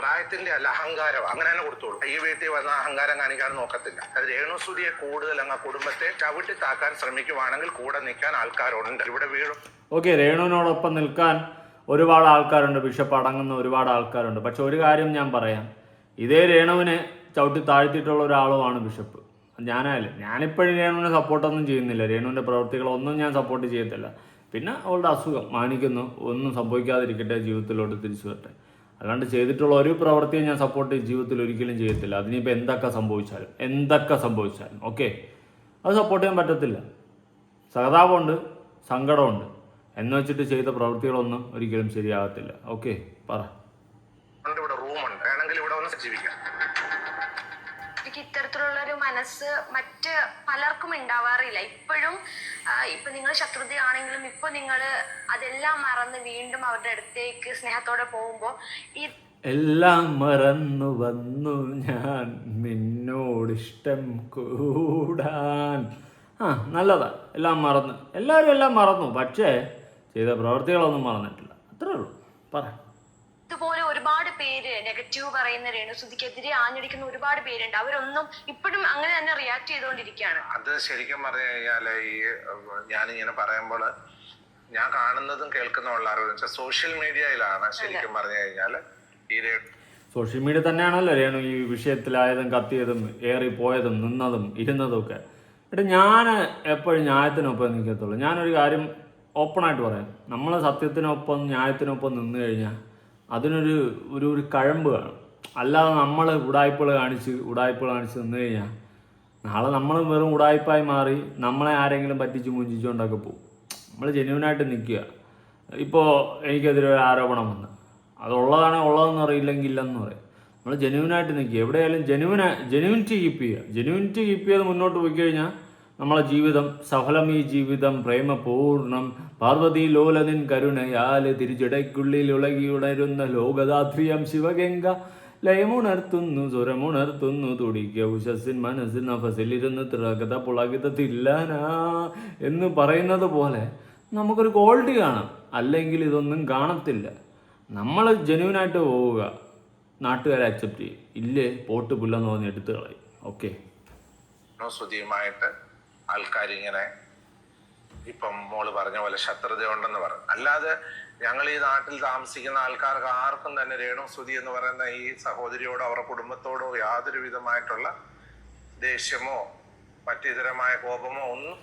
പ്രായത്തിന്റെ അല്ല, അഹങ്കാരം അങ്ങനെ തന്നെ കൊടുത്തോളൂ. ഈ വീട്ടിൽ വന്ന അഹങ്കാരം കാണിക്കാൻ നോക്കത്തില്ല. അത് രേണുസുതിയെ കൂടുതൽ അങ്ങ് കുടുംബത്തെ ചവിട്ടി താക്കാൻ ശ്രമിക്കുവാണെങ്കിൽ കൂടെ നിൽക്കാൻ ആൾക്കാരുണ്ട്. ഇവിടെ വീഴും. ഓക്കെ, രേണുവിനോടൊപ്പം നിൽക്കാൻ ഒരുപാട് ആൾക്കാരുണ്ട്, ബിഷപ്പ് അടങ്ങുന്ന ഒരുപാട് ആൾക്കാരുണ്ട്. പക്ഷെ ഒരു കാര്യം ഞാൻ പറയാം, ഇതേ രേണുവിനെ ചവിട്ടി താഴ്ത്തിയിട്ടുള്ള ഒരാളുമാണ് ബിഷപ്പ്. ഞാനിപ്പോഴും രേണുവിനെ സപ്പോർട്ടൊന്നും ചെയ്യുന്നില്ല. രേണുവിൻ്റെ പ്രവൃത്തികളൊന്നും ഞാൻ സപ്പോർട്ട് ചെയ്യത്തില്ല. പിന്നെ അവളുടെ അസുഖം മാനിക്കുന്നു, ഒന്നും സംഭവിക്കാതിരിക്കട്ടെ, ജീവിതത്തിലോട്ട് തിരിച്ചു വരട്ടെ. അല്ലാണ്ട് ചെയ്തിട്ടുള്ള ഒരു പ്രവൃത്തിയും ഞാൻ സപ്പോർട്ട് ജീവിതത്തിൽ ഒരിക്കലും ചെയ്യത്തില്ല. അതിനിപ്പോൾ എന്തൊക്കെ സംഭവിച്ചാലും ഓക്കെ, അത് സപ്പോർട്ട് ചെയ്യാൻ പറ്റത്തില്ല. സഹതാപമുണ്ട്, സങ്കടമുണ്ട് എന്ന് വെച്ചിട്ട് ചെയ്ത പ്രവൃത്തികളൊന്നും ഒരിക്കലും ശരിയാകത്തില്ല. ഓക്കെ, പറ. ഇവിടെ റൂമുണ്ട്, വേണമെങ്കിൽ ഇവിടെ വന്ന് ജീവിക്കാം. ഇത്തരത്തിലുള്ള ഒരു മനസ്സ് മറ്റ് പലർക്കും ഉണ്ടാവാറില്ല. ഇപ്പോഴും ഇപ്പൊ നിങ്ങൾ ശത്രുതയാണെങ്കിലും ഇപ്പൊ നിങ്ങൾ അതെല്ലാം മറന്ന് വീണ്ടും അവരുടെ അടുത്തേക്ക് സ്നേഹത്തോടെ പോകുമ്പോ ഈ എല്ലാം മറന്നു വന്നു ഞാൻ നിന്നോടിഷ്ടം കൂടാൻ. നല്ലതാ, എല്ലാം മറന്നു, എല്ലാവരും എല്ലാം മറന്നു. പക്ഷേ ചെയ്ത പ്രവൃത്തികളൊന്നും മറന്നിട്ടില്ല. അത്രേ ഉള്ളൂ. പറ. ഇതുപോലെ ഒരുപാട് പേര് നെഗറ്റീവ് പറയുന്ന രേണുസുതിക്കെതിരെ ആഞ്ഞടിക്കുന്ന ഒരുപാട് പേരുണ്ട്. അവരൊന്നും ഇപ്പോഴും അങ്ങനെ തന്നെ റിയാക്ട് ചെയ്തുകൊണ്ടിരിക്കുകയാണ്. അത് ശരിക്കും പറഞ്ഞു കഴിഞ്ഞാല് ഈ ഞാനിങ്ങനെ പറയുമ്പോൾ ഞാൻ കാണുന്നതും കേൾക്കുന്നതും അറിവ് സോഷ്യൽ മീഡിയയിലാണ്. ശരിക്കും പറഞ്ഞു കഴിഞ്ഞാല് ഈ സോഷ്യൽ മീഡിയ തന്നെയാണല്ലോ രേണു ഈ വിഷയത്തിലായതും കത്തിയതും ഏറിപ്പോയതും നിന്നതും ഇരുന്നതും ഒക്കെ. ഞാൻ എപ്പോഴും ന്യായത്തിനൊപ്പം നിൽക്കത്തുള്ളൂ. ഞാനൊരു കാര്യം ഓപ്പണായിട്ട് പറയാം, നമ്മൾ സത്യത്തിനൊപ്പം ന്യായത്തിനൊപ്പം നിന്ന് കഴിഞ്ഞാൽ അതിനൊരു ഒരു കഴമ്പ് കാണും. അല്ലാതെ നമ്മൾ ഉടായ്പകൾ കാണിച്ച് നിന്ന് കഴിഞ്ഞാൽ നാളെ നമ്മൾ വെറും ഉടായ്പായി മാറി നമ്മളെ ആരെങ്കിലും പറ്റിച്ച് മുഞ്ചിച്ചുകൊണ്ടൊക്കെ പോകും. നമ്മൾ ജെന്യൂനായിട്ട് നിൽക്കുക. ഇപ്പോൾ എനിക്കെതിരെ ഒരു ആരോപണം വന്ന് അതുള്ളതാണോ ഉള്ളതെന്ന് അറിയില്ലെങ്കിൽ ഇല്ലെന്ന് പറയും. നമ്മൾ ജെന്യൂനായിട്ട് നിൽക്കുക. എവിടെയായാലും ജെന്യൂനിറ്റി കീപ്പ് ചെയ്യുക. ജെന്യൂനിറ്റി കീപ്പ് ചെയ്ത് മുന്നോട്ട് പോയി കഴിഞ്ഞാൽ നമ്മളെ ജീവിതം സഫലമീ ജീവിതം പ്രേമപൂർണം പാർവതി ലോലനിൻ കരുണയാല് തിരിച്ചടയ്ക്കുള്ളിൽ ഉളകിയുണരുന്ന ലോകദാത്രിയം ശിവഗംഗ ലയമുണർത്തുന്നു സ്വരമുണർത്തുന്നു തുടിക്ക ഉഷസ്സിൻ മനസ്സിൻ നഫസിലിരുന്ന് തിറകത പുളകിതത്തില്ലാനാ എന്ന് പറയുന്നത് പോലെ നമുക്കൊരു ക്വാളിറ്റി കാണാം. അല്ലെങ്കിൽ ഇതൊന്നും കാണത്തില്ല. നമ്മൾ ജെന്യൂനായിട്ട് പോവുക, നാട്ടുകാരെ അക്സെപ്റ്റ് ചെയ്യും. ഇല്ലേ പോട്ട് പുല്ലെന്ന് പറഞ്ഞ് എടുത്തു കളയും. ഓക്കെ, ശ്രുതിയുമായിട്ട് ആൾക്കാരിങ്ങനെ ഇപ്പം മോള് പറഞ്ഞ പോലെ ശത്രുത ഉണ്ടെന്ന് പറഞ്ഞു. അല്ലാതെ ഞങ്ങൾ ഈ നാട്ടിൽ താമസിക്കുന്ന ആൾക്കാർക്ക് ആർക്കും തന്നെ രേണു സുധി എന്ന് പറയുന്ന ഈ സഹോദരിയോടോ അവരുടെ കുടുംബത്തോടോ യാതൊരു വിധമായിട്ടുള്ള ദേഷ്യമോ മറ്റിതരമായ കോപമോ ഒന്നും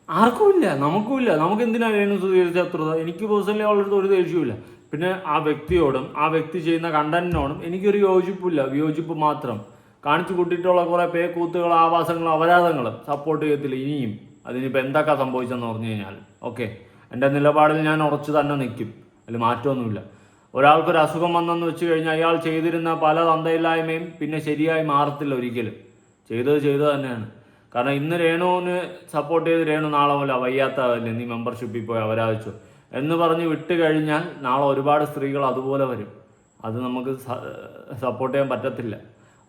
ആർക്കുമില്ല, നമുക്കുമില്ല. നമുക്ക് എന്തിനാണ് രേണു സുധി ശത്രുത? എനിക്ക് പേഴ്സണലി അവളുടെ ഒരു ദേഷ്യമില്ല. പിന്നെ ആ വ്യക്തിയോടും ആ വ്യക്തി ചെയ്യുന്ന കണ്ടന്റിനോടും എനിക്കൊരു യോജിപ്പില്ല, വിയോജിപ്പ് മാത്രം. കാണിച്ചു കൂട്ടിയിട്ടുള്ള കുറേ പേക്കൂത്തുകൾ, ആവാസങ്ങൾ, അപരാധങ്ങൾ സപ്പോർട്ട് ചെയ്യത്തില്ല ഇനിയും. അതിനിപ്പോൾ എന്തൊക്കെ സംഭവിച്ചെന്ന് പറഞ്ഞു കഴിഞ്ഞാൽ ഓക്കെ, എൻ്റെ നിലപാടിൽ ഞാൻ ഉറച്ചു തന്നെ നിൽക്കും. അതിൽ മാറ്റമൊന്നുമില്ല. ഒരാൾക്കൊരു അസുഖം വന്നെന്ന് വെച്ച് കഴിഞ്ഞാൽ അയാൾ ചെയ്തിരുന്ന പല തന്തയില്ലായ്മയും പിന്നെ ശരിയായി മാറത്തില്ല ഒരിക്കലും. ചെയ്തത് തന്നെയാണ്. കാരണം ഇന്ന് രേണുവിന് സപ്പോർട്ട് ചെയ്ത് രേണു നാളെ പോലെ വയ്യാത്തതല്ലേ നീ മെമ്പർഷിപ്പിൽ പോയി അവരാധിച്ചു എന്ന് പറഞ്ഞ് വിട്ട് കഴിഞ്ഞാൽ നാളെ ഒരുപാട് സ്ത്രീകൾ അതുപോലെ വരും. അത് നമുക്ക് സപ്പോർട്ട് ചെയ്യാൻ പറ്റത്തില്ല.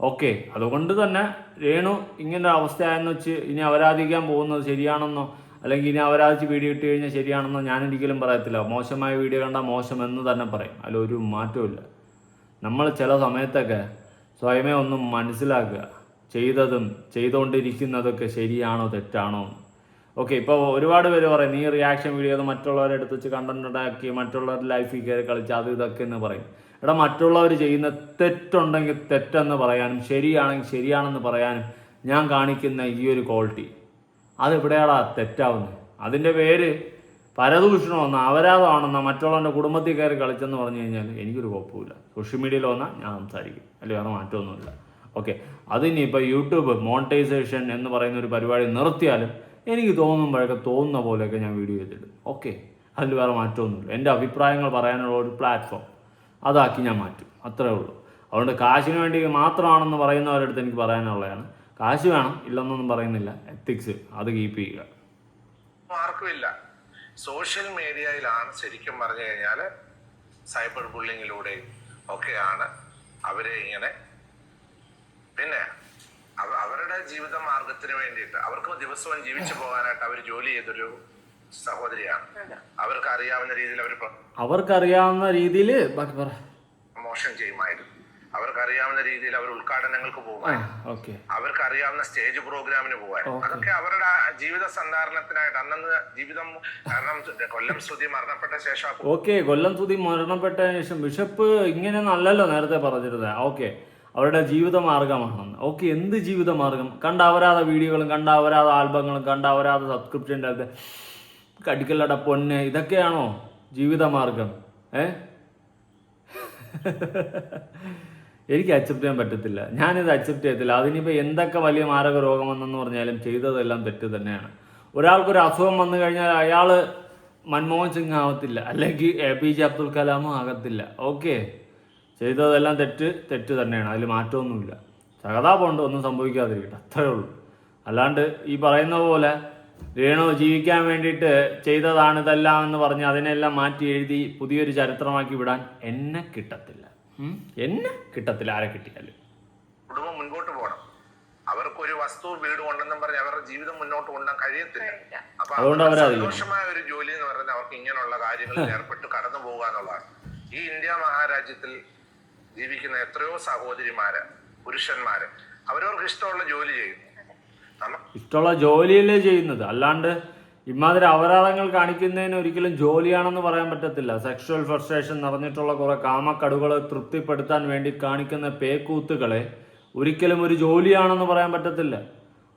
ഓക്കെ, അതുകൊണ്ട് തന്നെ രേണു ഇങ്ങനെ അവസ്ഥയായെന്ന് വെച്ച് ഇനി അവരാധിക്കാൻ പോകുന്നത് ശരിയാണെന്നോ അല്ലെങ്കിൽ ഇനി അവരാധിച്ച് വീഡിയോ ഇട്ട് കഴിഞ്ഞാൽ ശരിയാണെന്നോ ഞാനൊരിക്കലും പറയത്തില്ല. മോശമായ വീഡിയോ കണ്ടാൽ മോശം എന്ന് തന്നെ പറയും. അതിലൊരു മാറ്റമില്ല. നമ്മൾ ചില സമയത്തൊക്കെ സ്വയമേ ഒന്നും മനസ്സിലാക്കുക, ചെയ്തതും ചെയ്തുകൊണ്ടിരിക്കുന്നതൊക്കെ ശരിയാണോ തെറ്റാണോ. ഓക്കെ, ഇപ്പോൾ ഒരുപാട് പേര് പറയും നീ റിയാക്ഷൻ വീഡിയോ ചെയ്ത് മറ്റുള്ളവരെ എടുത്ത് വെച്ച് കണ്ടന്റ് ഉണ്ടാക്കി മറ്റുള്ളവരുടെ ലൈഫിൽ കയറി കളിച്ച് അത് ഇതൊക്കെ എന്ന് പറയും. മറ്റുള്ളവർ ചെയ്യുന്ന തെറ്റുണ്ടെങ്കിൽ തെറ്റെന്ന് പറയാനും ശരിയാണെങ്കിൽ ശരിയാണെന്ന് പറയാനും ഞാൻ കാണിക്കുന്ന ഈ ഒരു ക്വാളിറ്റി അതെവിടെയാടാ തെറ്റാവുന്നത്? അതിൻ്റെ പേര് പരദൂഷണമെന്നോ അപരാധമാണെന്നോ മറ്റുള്ളവൻ്റെ കുടുംബത്തിൽ കയറി കളിച്ചെന്ന് പറഞ്ഞു കഴിഞ്ഞാൽ എനിക്കൊരു കുഴപ്പമില്ല. സോഷ്യൽ മീഡിയയിൽ വന്നാൽ ഞാൻ സംസാരിക്കും, അല്ലെങ്കിൽ വേറെ മാറ്റമൊന്നുമില്ല. ഓക്കെ, അതിനി ഇപ്പോൾ യൂട്യൂബ് മോണിറ്റൈസേഷൻ എന്ന് പറയുന്ന ഒരു പരിപാടി നിർത്തിയാലും എനിക്ക് തോന്നുമ്പോഴൊക്കെ തോന്നുന്ന പോലെയൊക്കെ ഞാൻ വീഡിയോ ചെയ്തിടും. ഓക്കെ, അതിൽ വേറെ മാറ്റമൊന്നുമില്ല. എൻ്റെ അഭിപ്രായങ്ങൾ പറയാനുള്ള ഒരു പ്ലാറ്റ്ഫോം അതാക്കി ഞാൻ മാറ്റും, അത്രേ ഉള്ളൂ. അതുകൊണ്ട് കാശിന് വേണ്ടി മാത്രമാണെന്ന് പറയുന്നവരുടെ അടുത്ത് എനിക്ക് പറയാനുള്ളതാണ്, കാശ് വേണം ഇല്ലെന്നൊന്നും പറയുന്നില്ല, എത്തിക്സ് അത് കീപ്പ് ചെയ്യുക. ആർക്കുമില്ല. സോഷ്യൽ മീഡിയയിലാണ് ശരിക്കും പറഞ്ഞു കഴിഞ്ഞാൽ സൈബർ ബുള്ളിങ്ങിലൂടെയും ഒക്കെയാണ് അവരെ ഇങ്ങനെ, പിന്നെ അവരുടെ ജീവിത മാർഗത്തിന് വേണ്ടിയിട്ട് അവർക്ക് ദിവസവും ജീവിച്ചു പോകാനായിട്ട് അവർ ജോലി ചെയ്തൊരു സഹോദരിയാണ്. അവർക്കറിയാവുന്ന രീതിയിൽ ബാക്കി പറ, പ്രമോഷൻ ചെയ്യുമായിരുന്നു, അവർക്കറിയാവുന്ന രീതിയിൽ അവർ ഉദ്ഘാടനങ്ങൾക്ക് പോകുമായിരുന്നു, അവർക്കറിയാവുന്ന സ്റ്റേജ് പ്രോഗ്രാമിന് പോകുമായിരുന്നു. അതൊക്കെ അവരുടെ ജീവിത സന്ധാരണത്തിനായിട്ട് അന്നന്ന് ജീവിതം. കാരണം കൊല്ലം സ്തുതി മരണപ്പെട്ട ശേഷം കൊല്ലം സ്തുതി മരണപ്പെട്ടതിന് ശേഷം ബിഷപ്പ് ഇങ്ങനെ നല്ലല്ലോ നേരത്തെ പറഞ്ഞിരുന്നത്. ഓക്കെ, അവരുടെ ജീവിത മാർഗമാണെന്ന്. ഓക്കെ, എന്ത് ജീവിത മാർഗം? കണ്ട അവരാധ വീഡിയോകളും കണ്ട അവരാധ ആൽബങ്ങളും കണ്ട അവരാധ സബ്സ്ക്രിപ്ഷൻ്റെ അത് കടിക്കല്ലട പൊന്ന്, ഇതൊക്കെയാണോ ജീവിതമാർഗം? എനിക്ക് അക്സെപ്റ്റ് ചെയ്യാൻ പറ്റത്തില്ല, ഞാനിത് അക്സെപ്റ്റ് ചെയ്യത്തില്ല. അതിനിപ്പോൾ എന്തൊക്കെ വലിയ മാരക രോഗം വന്നെന്ന് പറഞ്ഞാലും ചെയ്തതെല്ലാം തെറ്റ് തന്നെയാണ്. ഒരാൾക്കൊരു അസുഖം വന്നു കഴിഞ്ഞാൽ അയാൾ മൻമോഹൻ സിംഗ് ആവത്തില്ല, അല്ലെങ്കിൽ APJ അബ്ദുൽ കലാമും ആകത്തില്ല. ഓക്കെ, ചെയ്തതെല്ലാം തെറ്റ് തന്നെയാണ്, അതിൽ മാറ്റമൊന്നുമില്ല. സഹതാപമുണ്ട്, ഒന്നും സംഭവിക്കാതിരിക്കട്ടെ, അത്രേ ഉള്ളൂ. അല്ലാണ്ട് ഈ പറയുന്ന പോലെ രേണു ജീവിക്കാൻ വേണ്ടിയിട്ട് ചെയ്തതാണ് ഇതെല്ലാം എന്ന് പറഞ്ഞ് അതിനെല്ലാം മാറ്റി എഴുതി പുതിയൊരു ചരിത്രമാക്കി വിടാൻ എന്നെ കിട്ടത്തില്ല. ആരെ കിട്ടിയാലും. കുടുംബം മുൻപോട്ട് പോകണം. അവർക്കൊരു വസ്തു വീട് കൊണ്ടെന്നും പറഞ്ഞ് അവരുടെ ജീവിതം മുന്നോട്ട് കൊണ്ടുപോകാൻ കഴിയത്തില്ല. അപ്പൊ സന്തോഷമായ ഒരു ജോലി എന്ന് പറയുന്നത് അവർക്ക് ഇങ്ങനെയുള്ള കാര്യങ്ങളിൽ ഏർപ്പെട്ട് കടന്നു പോകുക എന്നുള്ളതാണ്. ഈ ഇന്ത്യ മഹാരാജ്യത്തിൽ ജീവിക്കുന്ന എത്രയോ സഹോദരിമാര്, പുരുഷന്മാര് അവരവർക്ക് ഇഷ്ടമുള്ള ജോലി ചെയ്യുന്നു. ഇഷ്ടമുള്ള ജോലിയല്ലേ ചെയ്യുന്നത്, അല്ലാണ്ട് ഇമാതിരി അപരാധങ്ങൾ കാണിക്കുന്നതിന് ഒരിക്കലും ജോലിയാണെന്ന് പറയാൻ പറ്റത്തില്ല. സെക്ഷൽ ഫ്രസ്ട്രേഷൻ നിറഞ്ഞിട്ടുള്ള കുറെ കാമക്കടുകളെ തൃപ്തിപ്പെടുത്താൻ വേണ്ടി കാണിക്കുന്ന പേക്കൂത്തുകളെ ഒരിക്കലും ഒരു ജോലിയാണെന്ന് പറയാൻ പറ്റത്തില്ല.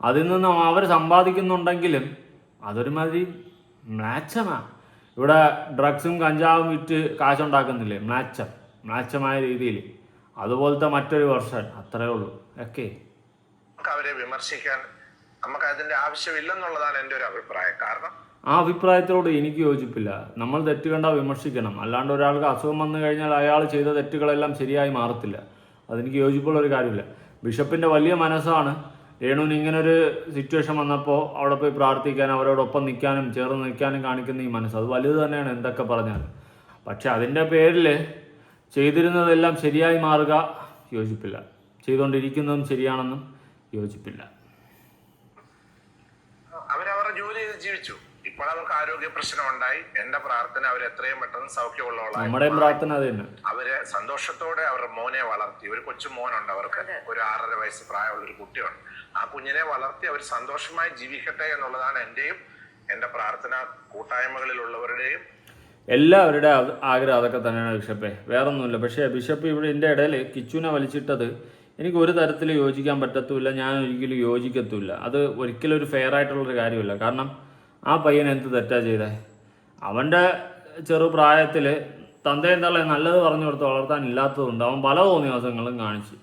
അതിൽ നിന്നും അവർ സമ്പാദിക്കുന്നുണ്ടെങ്കിലും അതൊരുമാതിരി മ്ലാച്ഛമാണ്. ഇവിടെ ഡ്രഗ്സും കഞ്ചാവും വിറ്റ് കാശുണ്ടാക്കുന്നില്ലേ, മ്ലാച്ഛമായ രീതിയിൽ, അതുപോലത്തെ മറ്റൊരു വെർഷൻ, അത്രേ ഉള്ളൂ. ഓക്കെ, അവരെ വിമർശിക്കാൻ നമുക്ക് അതിന്റെ ആവശ്യമില്ലെന്നുള്ളതാണ് എൻ്റെ ഒരു അഭിപ്രായം. കാരണം ആ അഭിപ്രായത്തോട് എനിക്ക് യോജിപ്പില്ല. നമ്മൾ തെറ്റ് കണ്ടാൽ വിമർശിക്കണം, അല്ലാണ്ട് ഒരാൾക്ക് അസുഖം വന്നു കഴിഞ്ഞാൽ അയാൾ ചെയ്ത തെറ്റുകളെല്ലാം ശരിയായി മാറത്തില്ല. അതെനിക്ക് യോജിപ്പുള്ള ഒരു കാര്യമില്ല. ബിഷപ്പിൻ്റെ വലിയ മനസ്സാണ് രേണുവിന് ഇങ്ങനൊരു സിറ്റുവേഷൻ വന്നപ്പോൾ അവിടെ പോയി പ്രാർത്ഥിക്കാനും അവരോടൊപ്പം നിൽക്കാനും ചേർന്ന് നിൽക്കാനും കാണിക്കുന്ന ഈ മനസ്സ്, അത് വലുത് തന്നെയാണ് എന്തൊക്കെ പറഞ്ഞാലും. പക്ഷെ അതിൻ്റെ പേരിൽ ചെയ്തിരുന്നതെല്ലാം ശരിയായി മാറുക യോജിപ്പില്ല, ചെയ്തുകൊണ്ടിരിക്കുന്നതും ശരിയാണെന്നും യോജിപ്പില്ല. അവരവരുടെ ജോലി ചെയ്ത് ജീവിച്ചു. ഇപ്പോൾ അവർക്ക് ആരോഗ്യ പ്രശ്നം ഉണ്ടായി. എന്റെ പ്രാർത്ഥന അവർ എത്രയും പെട്ടെന്ന് സൗഖ്യമുള്ളവളായി. നമ്മുടെയും പ്രാർത്ഥന അത് തന്നെ. അവര് സന്തോഷത്തോടെ അവരുടെ മോനെ വളർത്തി. ഒരു കൊച്ചു മോനുണ്ട് അവർക്ക്, ഒരു 6.5 വയസ്സ് പ്രായമുള്ള ഒരു കുട്ടിയുണ്ട്. ആ കുഞ്ഞിനെ വളർത്തി അവർ സന്തോഷമായി ജീവിക്കട്ടെ എന്നുള്ളതാണ് എന്റെയും എന്റെ പ്രാർത്ഥന, കൂട്ടായ്മകളിലുള്ളവരുടെയും എല്ലാവരുടെ ആഗ്രഹം അതൊക്കെ തന്നെയാണ് ബിഷപ്പേ, വേറൊന്നുമില്ല. പക്ഷേ ബിഷപ്പ് ഇവിടെ എൻ്റെ ഇടയിൽ കിച്ചുവിനെ വലിച്ചിട്ടത് എനിക്ക് ഒരു തരത്തിൽ യോജിക്കാൻ പറ്റത്തുമില്ല, ഞാൻ ഒരിക്കലും യോജിക്കത്തുമില്ല. അത് ഒരിക്കലും ഒരു ഫെയർ ആയിട്ടുള്ളൊരു കാര്യമില്ല. കാരണം ആ പയ്യൻ എന്ത് തെറ്റാ ചെയ്തേ? അവൻ്റെ ചെറുപ്രായത്തിൽ തന്തയും തള്ളയെ നല്ലത് പറഞ്ഞു കൊടുത്ത് വളർത്താൻ ഇല്ലാത്തതുകൊണ്ട് അവൻ പല തോന്നിവാസങ്ങളും കാണിച്ചു.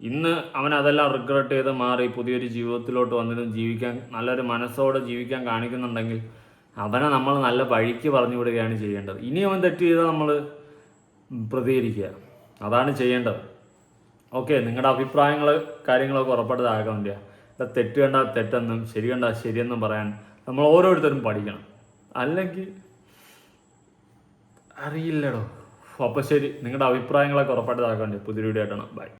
ഇന്ന് അവൻ അതെല്ലാം റിഗ്രറ്റ് ചെയ്ത് മാറി പുതിയൊരു ജീവിതത്തിലോട്ട് വന്നിട്ടും ജീവിക്കാൻ, നല്ലൊരു മനസ്സോടെ ജീവിക്കാൻ കാണിക്കുന്നുണ്ടെങ്കിൽ അവനെ നമ്മൾ നല്ല വഴിക്ക് പറഞ്ഞു വിടുകയാണ് ചെയ്യേണ്ടത്. ഇനി അവൻ തെറ്റ് ചെയ്താൽ നമ്മൾ പ്രതികരിക്കുക, അതാണ് ചെയ്യേണ്ടത്. ഓക്കെ, നിങ്ങളുടെ അഭിപ്രായങ്ങൾ കാര്യങ്ങളൊക്കെ ഉറപ്പെടുത്താകാൻ വേണ്ടിയാണ്. ഇവിടെ തെറ്റ് കണ്ടാൽ തെറ്റെന്നും ശരി കണ്ടാൽ ശരിയെന്നും പറയാൻ നമ്മൾ ഓരോരുത്തരും പഠിക്കണം, അല്ലെങ്കിൽ അറിയില്ലടോ. അപ്പോൾ ശരി, നിങ്ങളുടെ അഭിപ്രായങ്ങളൊക്കെ ഉറപ്പെടുത്താക്കാൻ വേണ്ടി പുതിയ വീഡിയോ ആയിട്ടാണ്. ബൈ.